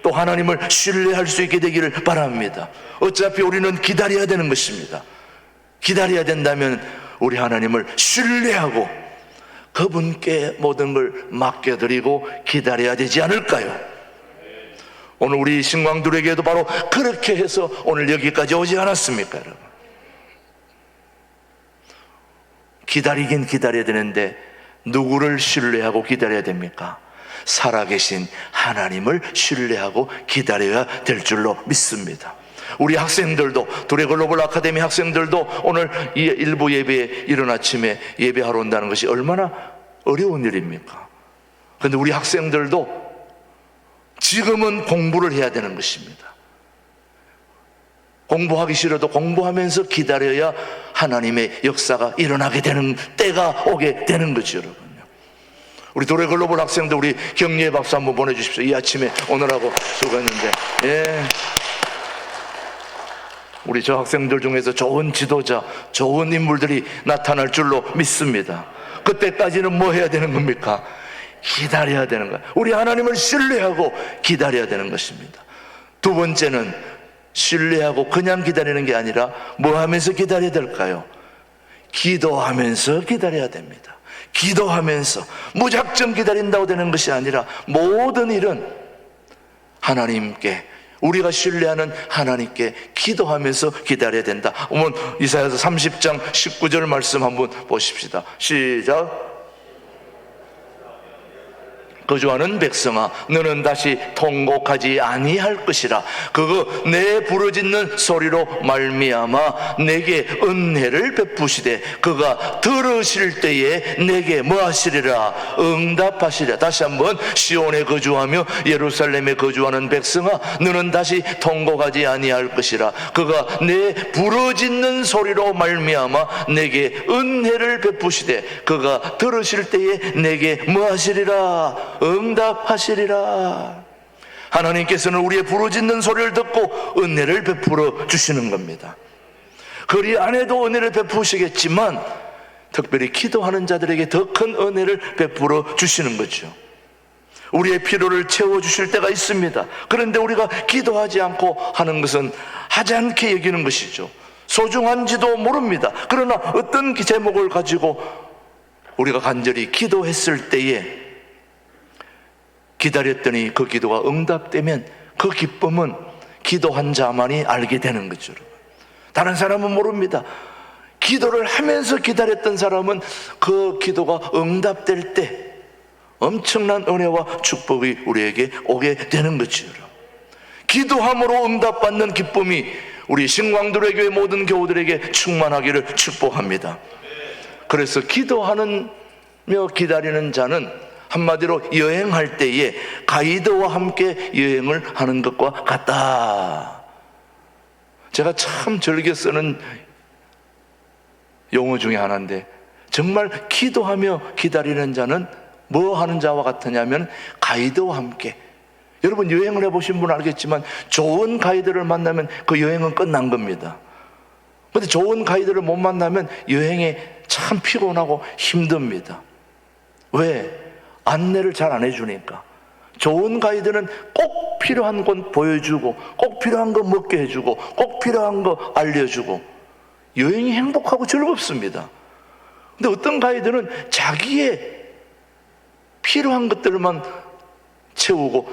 또 하나님을 신뢰할 수 있게 되기를 바랍니다. 어차피 우리는 기다려야 되는 것입니다. 기다려야 된다면 우리 하나님을 신뢰하고 그분께 모든 걸 맡겨드리고 기다려야 되지 않을까요? 오늘 우리 신광들에게도 바로 그렇게 해서 오늘 여기까지 오지 않았습니까, 여러분? 기다리긴 기다려야 되는데 누구를 신뢰하고 기다려야 됩니까? 살아계신 하나님을 신뢰하고 기다려야 될 줄로 믿습니다. 우리 학생들도, 도래글로벌 아카데미 학생들도 오늘 이 일부 예배에 이른 아침에 예배하러 온다는 것이 얼마나 어려운 일입니까? 그런데 우리 학생들도 지금은 공부를 해야 되는 것입니다. 공부하기 싫어도 공부하면서 기다려야 하나님의 역사가 일어나게 되는 때가 오게 되는 거죠, 여러분요. 우리 도래글로벌 학생들, 우리 격려의 박수 한번 보내주십시오. 이 아침에 오늘하고 수고했는데, 우리 저 학생들 중에서 좋은 지도자, 좋은 인물들이 나타날 줄로 믿습니다. 그때까지는 뭐 해야 되는 겁니까? 기다려야 되는 거예요. 우리 하나님을 신뢰하고 기다려야 되는 것입니다. 두 번째는 신뢰하고 그냥 기다리는 게 아니라 뭐 하면서 기다려야 될까요? 기도하면서 기다려야 됩니다. 기도하면서, 무작정 기다린다고 되는 것이 아니라 모든 일은 하나님께, 우리가 신뢰하는 하나님께 기도하면서 기다려야 된다. 오늘 이사야서 30장 19절 말씀 한번 보십시다. 시작. 거주하는 백성아, 너는 다시 통곡하지 아니할 것이라. 그거 내 부르짖는 소리로 말미암아 내게 은혜를 베푸시되 그가 들으실 때에 내게 뭐하시리라? 응답하시리라. 다시 한번, 시온에 거주하며 예루살렘에 거주하는 백성아, 너는 다시 통곡하지 아니할 것이라. 그가 내 부르짖는 소리로 말미암아 내게 은혜를 베푸시되 그가 들으실 때에 내게 뭐하시리라? 응답하시리라. 하나님께서는 우리의 부르짖는 소리를 듣고 은혜를 베풀어 주시는 겁니다. 그리 안 해도 은혜를 베푸시겠지만 특별히 기도하는 자들에게 더 큰 은혜를 베풀어 주시는 거죠. 우리의 필요를 채워주실 때가 있습니다. 그런데 우리가 기도하지 않고 하는 것은 하지 않게 여기는 것이죠. 소중한지도 모릅니다. 그러나 어떤 제목을 가지고 우리가 간절히 기도했을 때에 기다렸더니 그 기도가 응답되면 그 기쁨은 기도한 자만이 알게 되는 거죠. 다른 사람은 모릅니다. 기도를 하면서 기다렸던 사람은 그 기도가 응답될 때 엄청난 은혜와 축복이 우리에게 오게 되는 거죠. 기도함으로 응답받는 기쁨이 우리 신광들의 교회 모든 교우들에게 충만하기를 축복합니다. 그래서 기도하며 기다리는 자는 한마디로 여행할 때에 가이드와 함께 여행을 하는 것과 같다. 제가 참 즐겨 쓰는 용어 중에 하나인데, 정말 기도하며 기다리는 자는 뭐 하는 자와 같으냐면 가이드와 함께, 여러분 여행을 해보신 분은 알겠지만 좋은 가이드를 만나면 그 여행은 끝난 겁니다. 그런데 좋은 가이드를 못 만나면 여행에 참 피곤하고 힘듭니다. 왜? 안내를 잘 안 해주니까. 좋은 가이드는 꼭 필요한 건 보여주고, 꼭 필요한 거 먹게 해주고, 꼭 필요한 거 알려주고, 여행이 행복하고 즐겁습니다. 근데 어떤 가이드는 자기의 필요한 것들만 채우고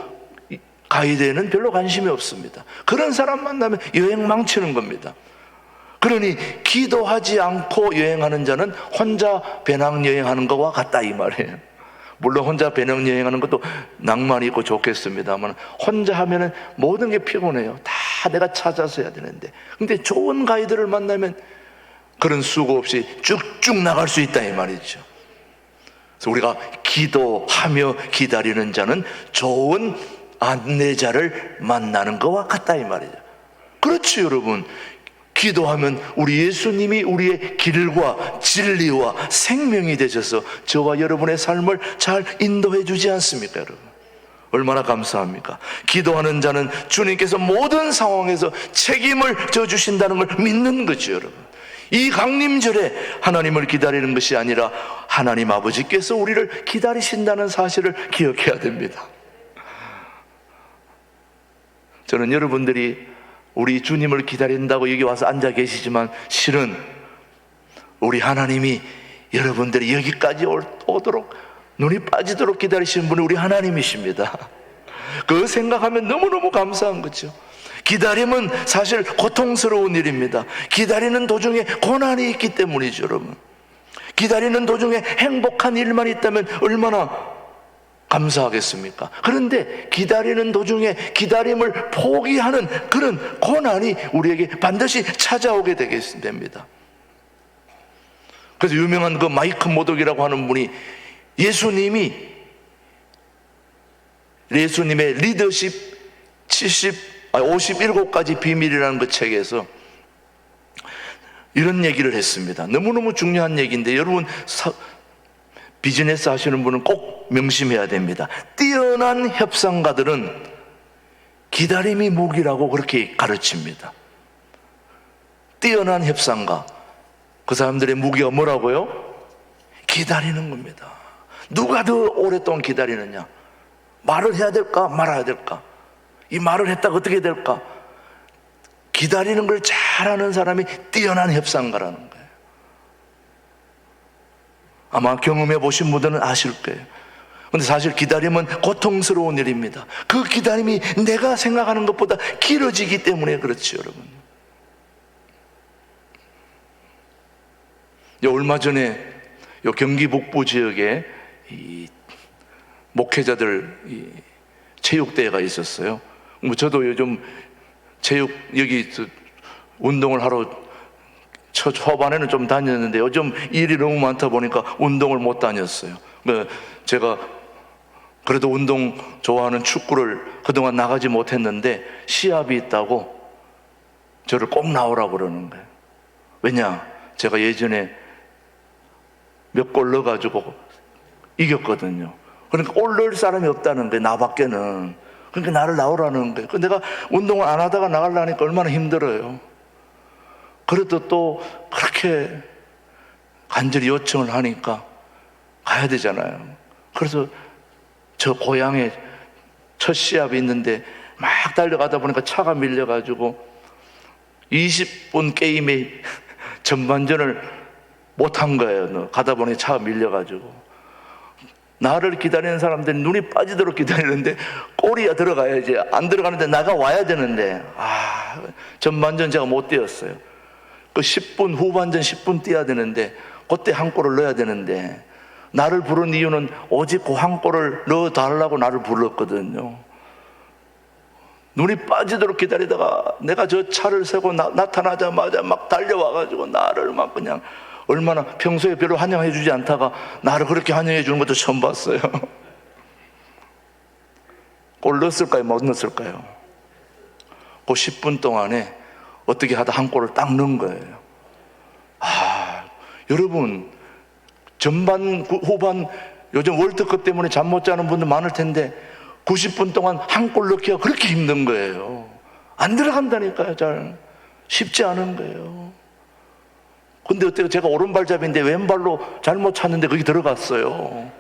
가이드에는 별로 관심이 없습니다. 그런 사람 만나면 여행 망치는 겁니다. 그러니 기도하지 않고 여행하는 자는 혼자 배낭여행하는 것과 같다 이 말이에요. 물론 혼자 배낭여행하는 것도 낭만이 있고 좋겠습니다만 혼자 하면은 모든 게 피곤해요. 다 내가 찾아서 해야 되는데. 근데 좋은 가이드를 만나면 그런 수고 없이 쭉쭉 나갈 수 있다 이 말이죠. 그래서 우리가 기도하며 기다리는 자는 좋은 안내자를 만나는 것과 같다 이 말이죠. 그렇죠 여러분. 기도하면 우리 예수님이 우리의 길과 진리와 생명이 되셔서 저와 여러분의 삶을 잘 인도해 주지 않습니까 여러분? 얼마나 감사합니까? 기도하는 자는 주님께서 모든 상황에서 책임을 져주신다는 걸 믿는 거죠 여러분. 이 강림절에 하나님을 기다리는 것이 아니라 하나님 아버지께서 우리를 기다리신다는 사실을 기억해야 됩니다. 저는 여러분들이 우리 주님을 기다린다고 여기 와서 앉아 계시지만 실은 우리 하나님이 여러분들이 여기까지 오도록 눈이 빠지도록 기다리시는 분이 우리 하나님이십니다. 그거 생각하면 너무너무 감사한 거죠. 기다림은 사실 고통스러운 일입니다. 기다리는 도중에 고난이 있기 때문이죠 여러분. 기다리는 도중에 행복한 일만 있다면 얼마나 감사하겠습니까? 그런데 기다리는 도중에 기다림을 포기하는 그런 고난이 우리에게 반드시 찾아오게 됩니다. 그래서 유명한 그 마이크 모독이라고 하는 분이 예수님의 리더십 57가지 비밀이라는 그 책에서 이런 얘기를 했습니다. 너무너무 중요한 얘기인데 여러분 비즈니스 하시는 분은 꼭 명심해야 됩니다. 뛰어난 협상가들은 기다림이 무기라고 그렇게 가르칩니다. 뛰어난 협상가, 그 사람들의 무기가 뭐라고요? 기다리는 겁니다. 누가 더 오랫동안 기다리느냐? 말을 해야 될까 말아야 될까? 이 말을 했다가 어떻게 될까? 기다리는 걸 잘하는 사람이 뛰어난 협상가라는 거예요. 아마 경험해 보신 분들은 아실 거예요. 근데 사실 기다림은 고통스러운 일입니다. 그 기다림이 내가 생각하는 것보다 길어지기 때문에 그렇지 여러분. 얼마 전에 경기 북부 지역에 이 목회자들 체육대회가 있었어요. 저도 요즘 여기 운동을 하러 초반에는 좀 다녔는데 요즘 일이 너무 많다 보니까 운동을 못 다녔어요. 제가 그래도 운동 좋아하는 축구를 그동안 나가지 못했는데 시합이 있다고 저를 꼭 나오라고 그러는 거예요. 왜냐? 제가 예전에 몇 골 넣어가지고 이겼거든요. 그러니까 골 넣을 사람이 없다는 거예요. 나밖에는. 그러니까 나를 나오라는 거예요. 내가 운동을 안 하다가 나가려니까 얼마나 힘들어요. 그래도 또 그렇게 간절히 요청을 하니까 가야 되잖아요. 그래서 저 고향에 첫 시합이 있는데 막 달려가다 보니까 차가 밀려가지고 20분 게임에 전반전을 못한 거예요. 가다 보니 차가 밀려가지고 나를 기다리는 사람들이 눈이 빠지도록 기다리는데 골이 들어가야지. 안 들어가는데 나가 와야 되는데 전반전 제가 못 뛰었어요. 그 10분 후반전 10분 뛰어야 되는데 그때 한 골을 넣어야 되는데 나를 부른 이유는 오직 그 한 골을 넣어달라고 나를 불렀거든요. 눈이 빠지도록 기다리다가 내가 저 차를 세고 나타나자마자 막 달려와가지고 나를 막 그냥 얼마나 평소에 별로 환영해 주지 않다가 나를 그렇게 환영해 주는 것도 처음 봤어요. 골 넣었을까요? 못 넣었을까요? 그 10분 동안에 어떻게 하다 한 골을 딱 넣은 거예요. 여러분 전반 후반 요즘 월드컵 때문에 잠 못 자는 분들 많을 텐데 90분 동안 한 골 넣기가 그렇게 힘든 거예요. 안 들어간다니까요. 잘 쉽지 않은 거예요. 근데 어때요? 제가 오른발잡이인데 왼발로 잘못 찼는데 거기 들어갔어요.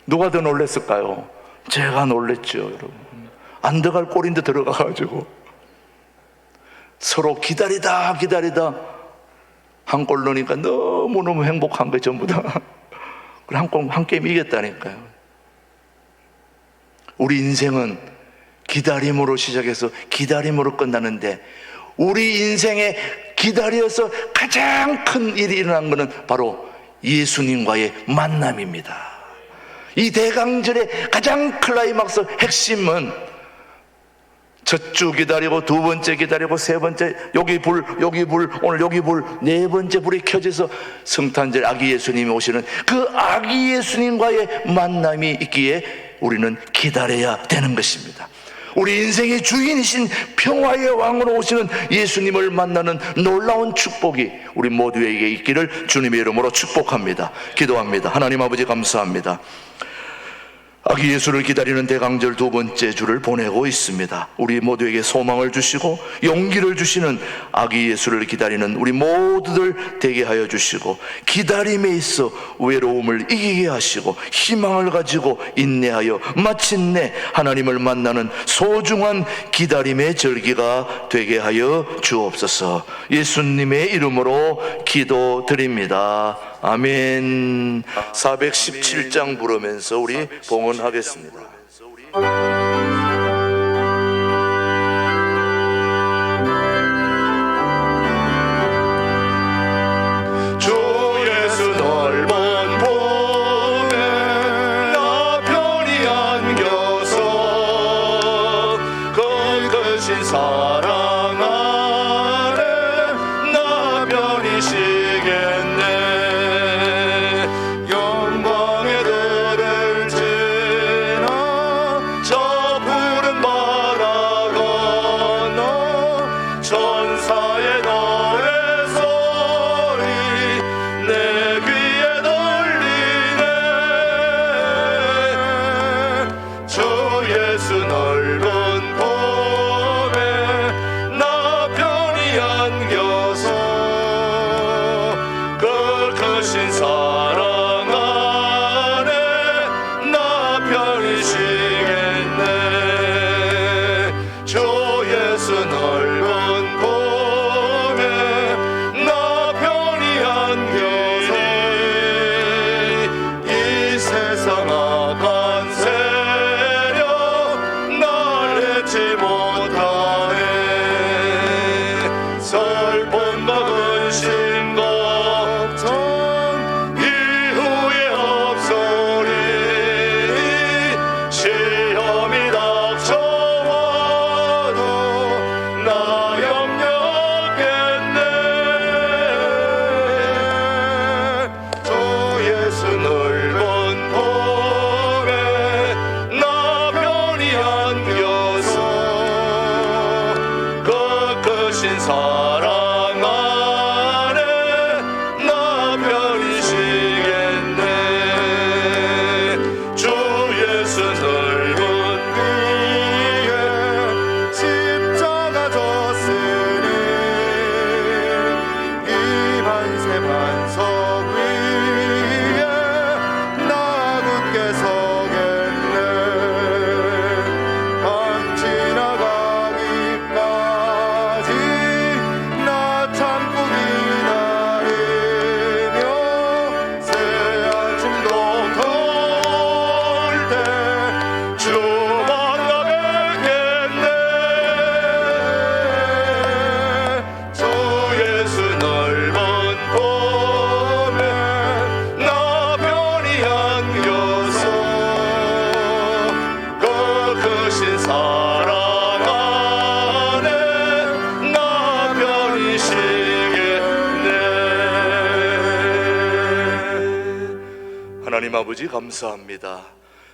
누가 더 놀랬을까요? 제가 놀랬죠, 여러분. 안 들어갈 골인데 들어가가지고 서로 기다리다 한 골 넣으니까 너무너무 행복한 거예요, 전부 다. 한 게임 이겼다니까요. 우리 인생은 기다림으로 시작해서 기다림으로 끝나는데, 우리 인생에 기다려서 가장 큰 일이 일어난 것은 바로 예수님과의 만남입니다. 이 대강절의 가장 클라이막스 핵심은 첫 주 기다리고, 두 번째 기다리고, 세 번째 여기 불, 오늘 여기 불, 네 번째 불이 켜져서 성탄절 아기 예수님이 오시는 그 아기 예수님과의 만남이 있기에 우리는 기다려야 되는 것입니다. 우리 인생의 주인이신 평화의 왕으로 오시는 예수님을 만나는 놀라운 축복이 우리 모두에게 있기를 주님의 이름으로 축복합니다. 기도합니다. 하나님 아버지, 감사합니다. 아기 예수를 기다리는 대강절 두 번째 주를 보내고 있습니다. 우리 모두에게 소망을 주시고 용기를 주시는 아기 예수를 기다리는 우리 모두들 되게 하여 주시고, 기다림에 있어 외로움을 이기게 하시고 희망을 가지고 인내하여 마침내 하나님을 만나는 소중한 기다림의 절기가 되게 하여 주옵소서. 예수님의 이름으로 기도드립니다. 아멘. 417장 부르면서 우리 봉헌하겠습니다. 주 예수 넓은 봄에 나 편히 안겨서 거룩하신 사랑 안에 나 편히 쉬겠네. 영광의 들을 지나 저 푸른 바다 건너 천사의 노래 소리 내 귀에 들리네. 주 예수 넓은 봄에 나 편히 안겨서 거룩하신 사랑 안에 나 편히 쉬겠네. 주 예수 넓은 봄에 나 편히 안겨서 이 세상 악한 세력 날 해치 못하네. 슬픔과 근심 걱정 이후에 없으리. 시험이 닥쳐와도 나 염려겠네. 주 예수 넓은 봄에 나 편히 안겨서 거룩하신 사랑 안에 나 편히 쉬겠네. 주 예수 넓은 위에 십자가 졌으니 이 만세 반석 위에 나 굳게 서겠네. 밤 지나가기까지 나 참고 기다리며 새 아침도 더울 때 주 만나 뵙겠네. 주 예수 넓은 봄에 나 편히 안겨서 거룩하신 사랑 안에 나 편히 쉬겠네. 하나님 아버지, 감사합니다.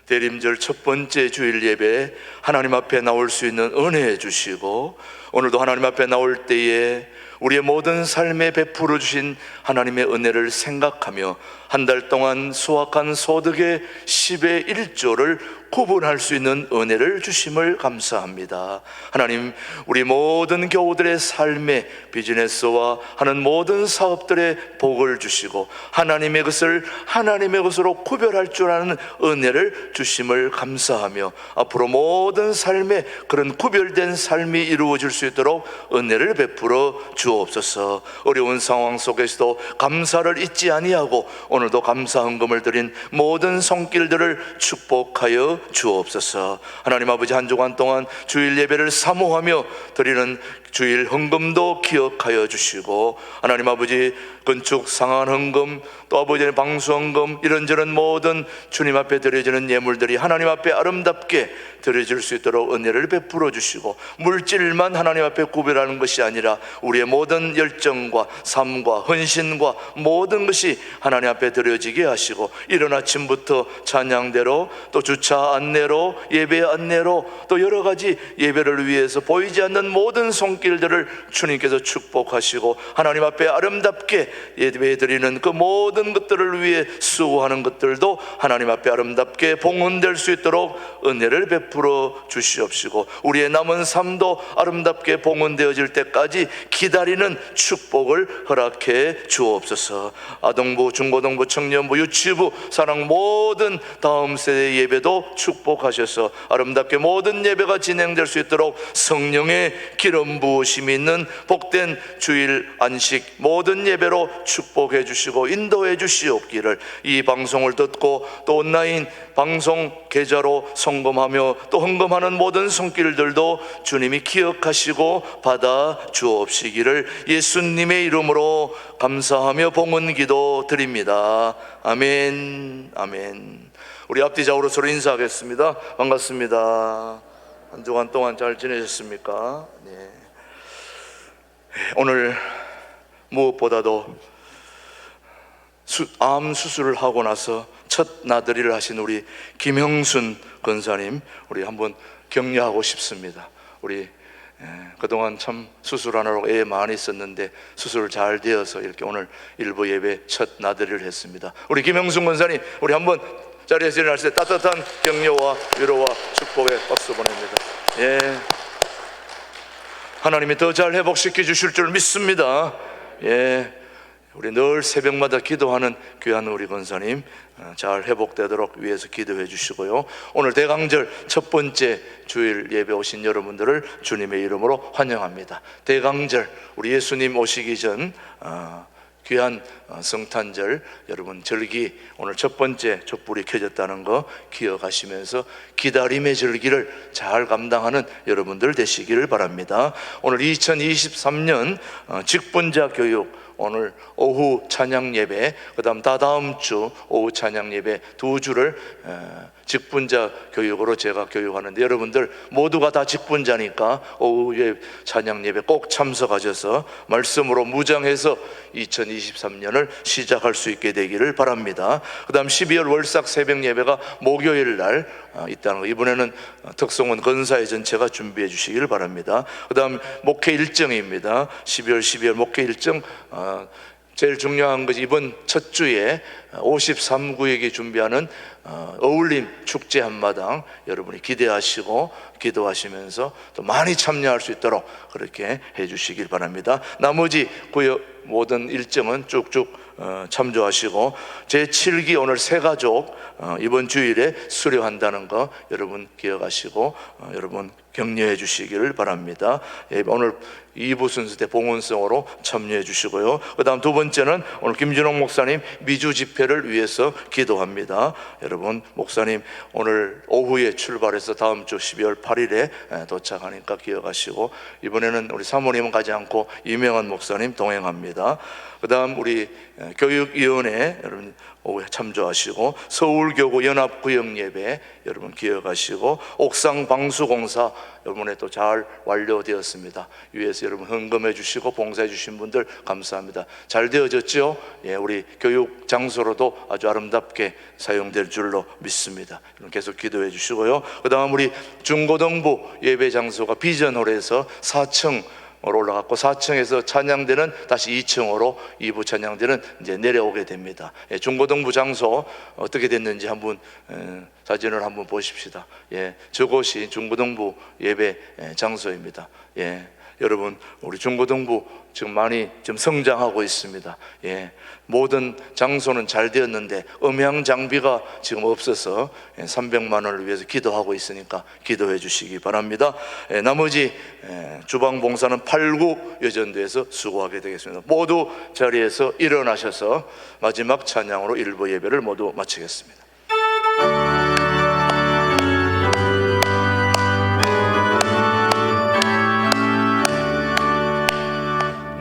대림절 첫 번째 주일 예배 하나님 앞에 나올 수 있는 은혜 주시고, 오늘도 하나님 앞에 나올 때에 우리의 모든 삶에 베풀어 주신 하나님의 은혜를 생각하며 한 달 동안 수확한 소득의 10의 1조를 구분할 수 있는 은혜를 주심을 감사합니다. 하나님, 우리 모든 교우들의 삶에 비즈니스와 하는 모든 사업들의 복을 주시고 하나님의 것을 하나님의 것으로 구별할 줄 아는 은혜를 주심을 감사하며 앞으로 모든 삶에 그런 구별된 삶이 이루어질 수 있도록 은혜를 베풀어 주옵소서. 어려운 상황 속에서도 감사를 잊지 아니하고 오늘도 감사 헌금을 드린 모든 손길들을 축복하여 주옵소서. 하나님 아버지, 한 주간 동안 주일 예배를 사모하며 드리는 주일 헌금도 기억하여 주시고 하나님 아버지, 건축 상한 헌금 또 아버지의 방수 헌금 이런저런 모든 주님 앞에 드려지는 예물들이 하나님 앞에 아름답게 드려질 수 있도록 은혜를 베풀어 주시고 물질만 하나님 앞에 구별하는 것이 아니라 우리의 모든 열정과 삶과 헌신과 모든 것이 하나님 앞에 드려지게 하시고 이른 아침부터 찬양대로 또 주차 안내로 예배 안내로 또 여러 가지 예배를 위해서 보이지 않는 모든 손길들을 주님께서 축복하시고 하나님 앞에 아름답게 예배 드리는 그 모든 것들을 위해 수고하는 것들도 하나님 앞에 아름답게 봉헌될 수 있도록 은혜를 베풀어 주시옵시고 우리의 남은 삶도 아름답게 봉헌되어질 때까지 기다리는 축복을 허락해 주옵소서. 아동부, 중고등부, 청년부, 유치부, 사랑 모든 다음 세대 예배도 축복하셔서 아름답게 모든 예배가 진행될 수 있도록 성령의 기름 부으심이 있는 복된 주일 안식 모든 예배로 축복해 주시고 인도해 주시옵기를 이 방송을 듣고 또 온라인 방송 계좌로 송금하며 또 헌금하는 모든 손길들도 주님이 기억하시고 받아 주옵시기를 예수님의 이름으로 감사하며 봉헌기도 드립니다. 아멘. 아멘. 우리 앞뒤 좌우로 서로 인사하겠습니다. 반갑습니다. 한 주간 동안 잘 지내셨습니까? 네. 오늘 무엇보다도 암 수술을 하고 나서 첫 나들이를 하신 우리 김형순 권사님, 우리 한번 격려하고 싶습니다. 우리 그동안 참 수술하느라고 애 많이 썼는데 수술 잘 되어서 이렇게 오늘 일부 예배 첫 나들이를 했습니다. 우리 김형순 권사님, 우리 한번 자리에서 일어날 때 따뜻한 격려와 위로와 축복의 박수 보냅니다. 예. 하나님이 더 잘 회복시켜 주실 줄 믿습니다. 예. 우리 늘 새벽마다 기도하는 귀한 우리 권사님 잘 회복되도록 위해서 기도해 주시고요. 오늘 대강절 첫 번째 주일 예배 오신 여러분들을 주님의 이름으로 환영합니다. 대강절, 우리 예수님 오시기 전 귀한 성탄절, 여러분 절기 오늘 첫 번째 촛불이 켜졌다는 거 기억하시면서 기다림의 절기를 잘 감당하는 여러분들 되시기를 바랍니다. 오늘 2023년 직분자 교육, 오늘 오후 찬양 예배, 그 다음 다다음 주 오후 찬양 예배 두 주를 직분자 교육으로 제가 교육하는데 여러분들 모두가 다 직분자니까 오후에 찬양 예배 꼭 참석하셔서 말씀으로 무장해서 2023년을 시작할 수 있게 되기를 바랍니다. 그 다음 12월 월삭 새벽 예배가 목요일 날 있다는 거, 이번에는 특성은 건사회 전체가 준비해 주시기를 바랍니다. 그 다음 목회 일정입니다. 12월 목회 일정, 제일 중요한 것이 이번 첫 주에 53구역이 준비하는 어울림 축제 한마당, 여러분이 기대하시고 기도하시면서 또 많이 참여할 수 있도록 그렇게 해 주시길 바랍니다. 나머지 구역 모든 일정은 쭉쭉 참조하시고 제7기 오늘 새가족 이번 주일에 수료한다는 거 여러분 기억하시고 여러분 격려해 주시기를 바랍니다. 오늘 2부 순서 때 봉헌성으로 참여해 주시고요. 그 다음 두 번째는 오늘 김준홍 목사님 미주 집회를 위해서 기도합니다. 여러분 목사님 오늘 오후에 출발해서 다음 주 12월 8일에 도착하니까 기억하시고 이번에는 우리 사모님은 가지 않고 이명환 목사님 동행합니다. 그 다음 우리 교육위원회 여러분 오후에 참조하시고 서울교구 연합구역 예배 여러분 기억하시고 옥상 방수공사 여러분의 또 잘 완료되었습니다. 위에서 여러분 헌금해 주시고 봉사해 주신 분들 감사합니다. 잘 되어졌죠? 예, 우리 교육 장소로도 아주 아름답게 사용될 줄로 믿습니다. 여러분 계속 기도해 주시고요. 그 다음 우리 중고등부 예배 장소가 비전홀에서 4층 올라갔고 4층에서 찬양대는 다시 2층으로 2부 찬양대는 이제 내려오게 됩니다. 예, 중고등부 장소 어떻게 됐는지 한번 사진을 한번 보십시다. 예, 저곳이 중고등부 예배 장소입니다. 예, 여러분 우리 중고등부 지금 많이 좀 성장하고 있습니다. 예, 모든 장소는 잘 되었는데 음향 장비가 지금 없어서 300만 원을 위해서 기도하고 있으니까 기도해 주시기 바랍니다. 예, 나머지 주방 봉사는 8구 여전도에서 수고하게 되겠습니다. 모두 자리에서 일어나셔서 마지막 찬양으로 1부 예배를 모두 마치겠습니다.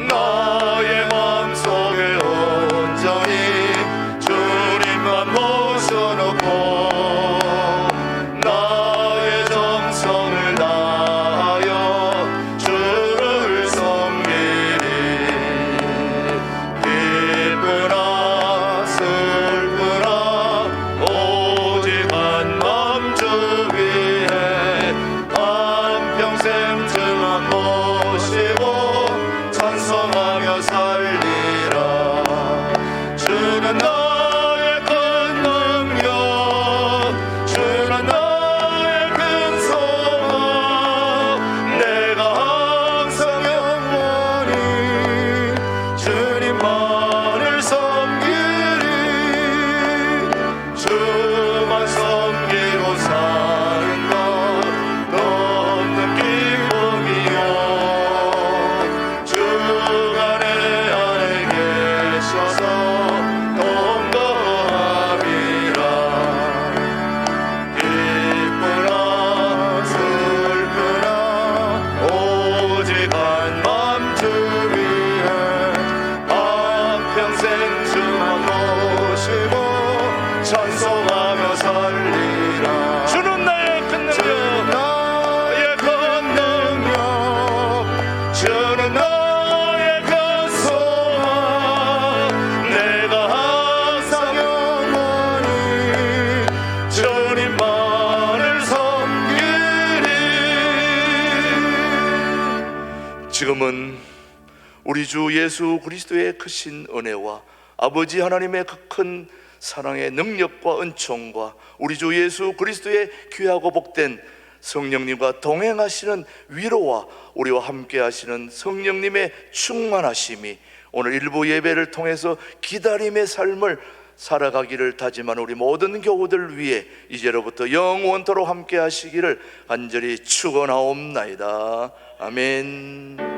나의 마음속에 온전히 주님만 모셔놓고 나의 정성을 다하여 주를 섬기리. 기쁘나 슬프나 오직 한 마음 주 위에 한평생 주만 모시고 찬송하며 살리라. 주는 나의 큰 능력, 주는 나의 큰 소망. 내가 항상 영원히 주님만을 섬기리. 주만 섬기고 사는 것 높은 기쁨이요. 주가 내 안에 계셔서 동거함이라. 기쁘나 슬프나 오직 한 마음 주 위에 한평생 주만 모시고 찬송하며 살리라. 주는 나의 큰 능력, 나의 큰 능력, 주는 나의 큰 소망. 내가 항상 영원히 주님만을 섬기리. 지금은 우리 주 예수 그리스도의 크신 은혜와 아버지 하나님의 그 큰 사랑의 능력과 은총과 우리 주 예수 그리스도의 귀하고 복된 성령님과 동행하시는 위로와 우리와 함께 하시는 성령님의 충만하심이 오늘 일부 예배를 통해서 기다림의 삶을 살아가기를 다짐한 우리 모든 교우들 위해 이제로부터 영원토록 함께 하시기를 간절히 축원하옵나이다. 아멘.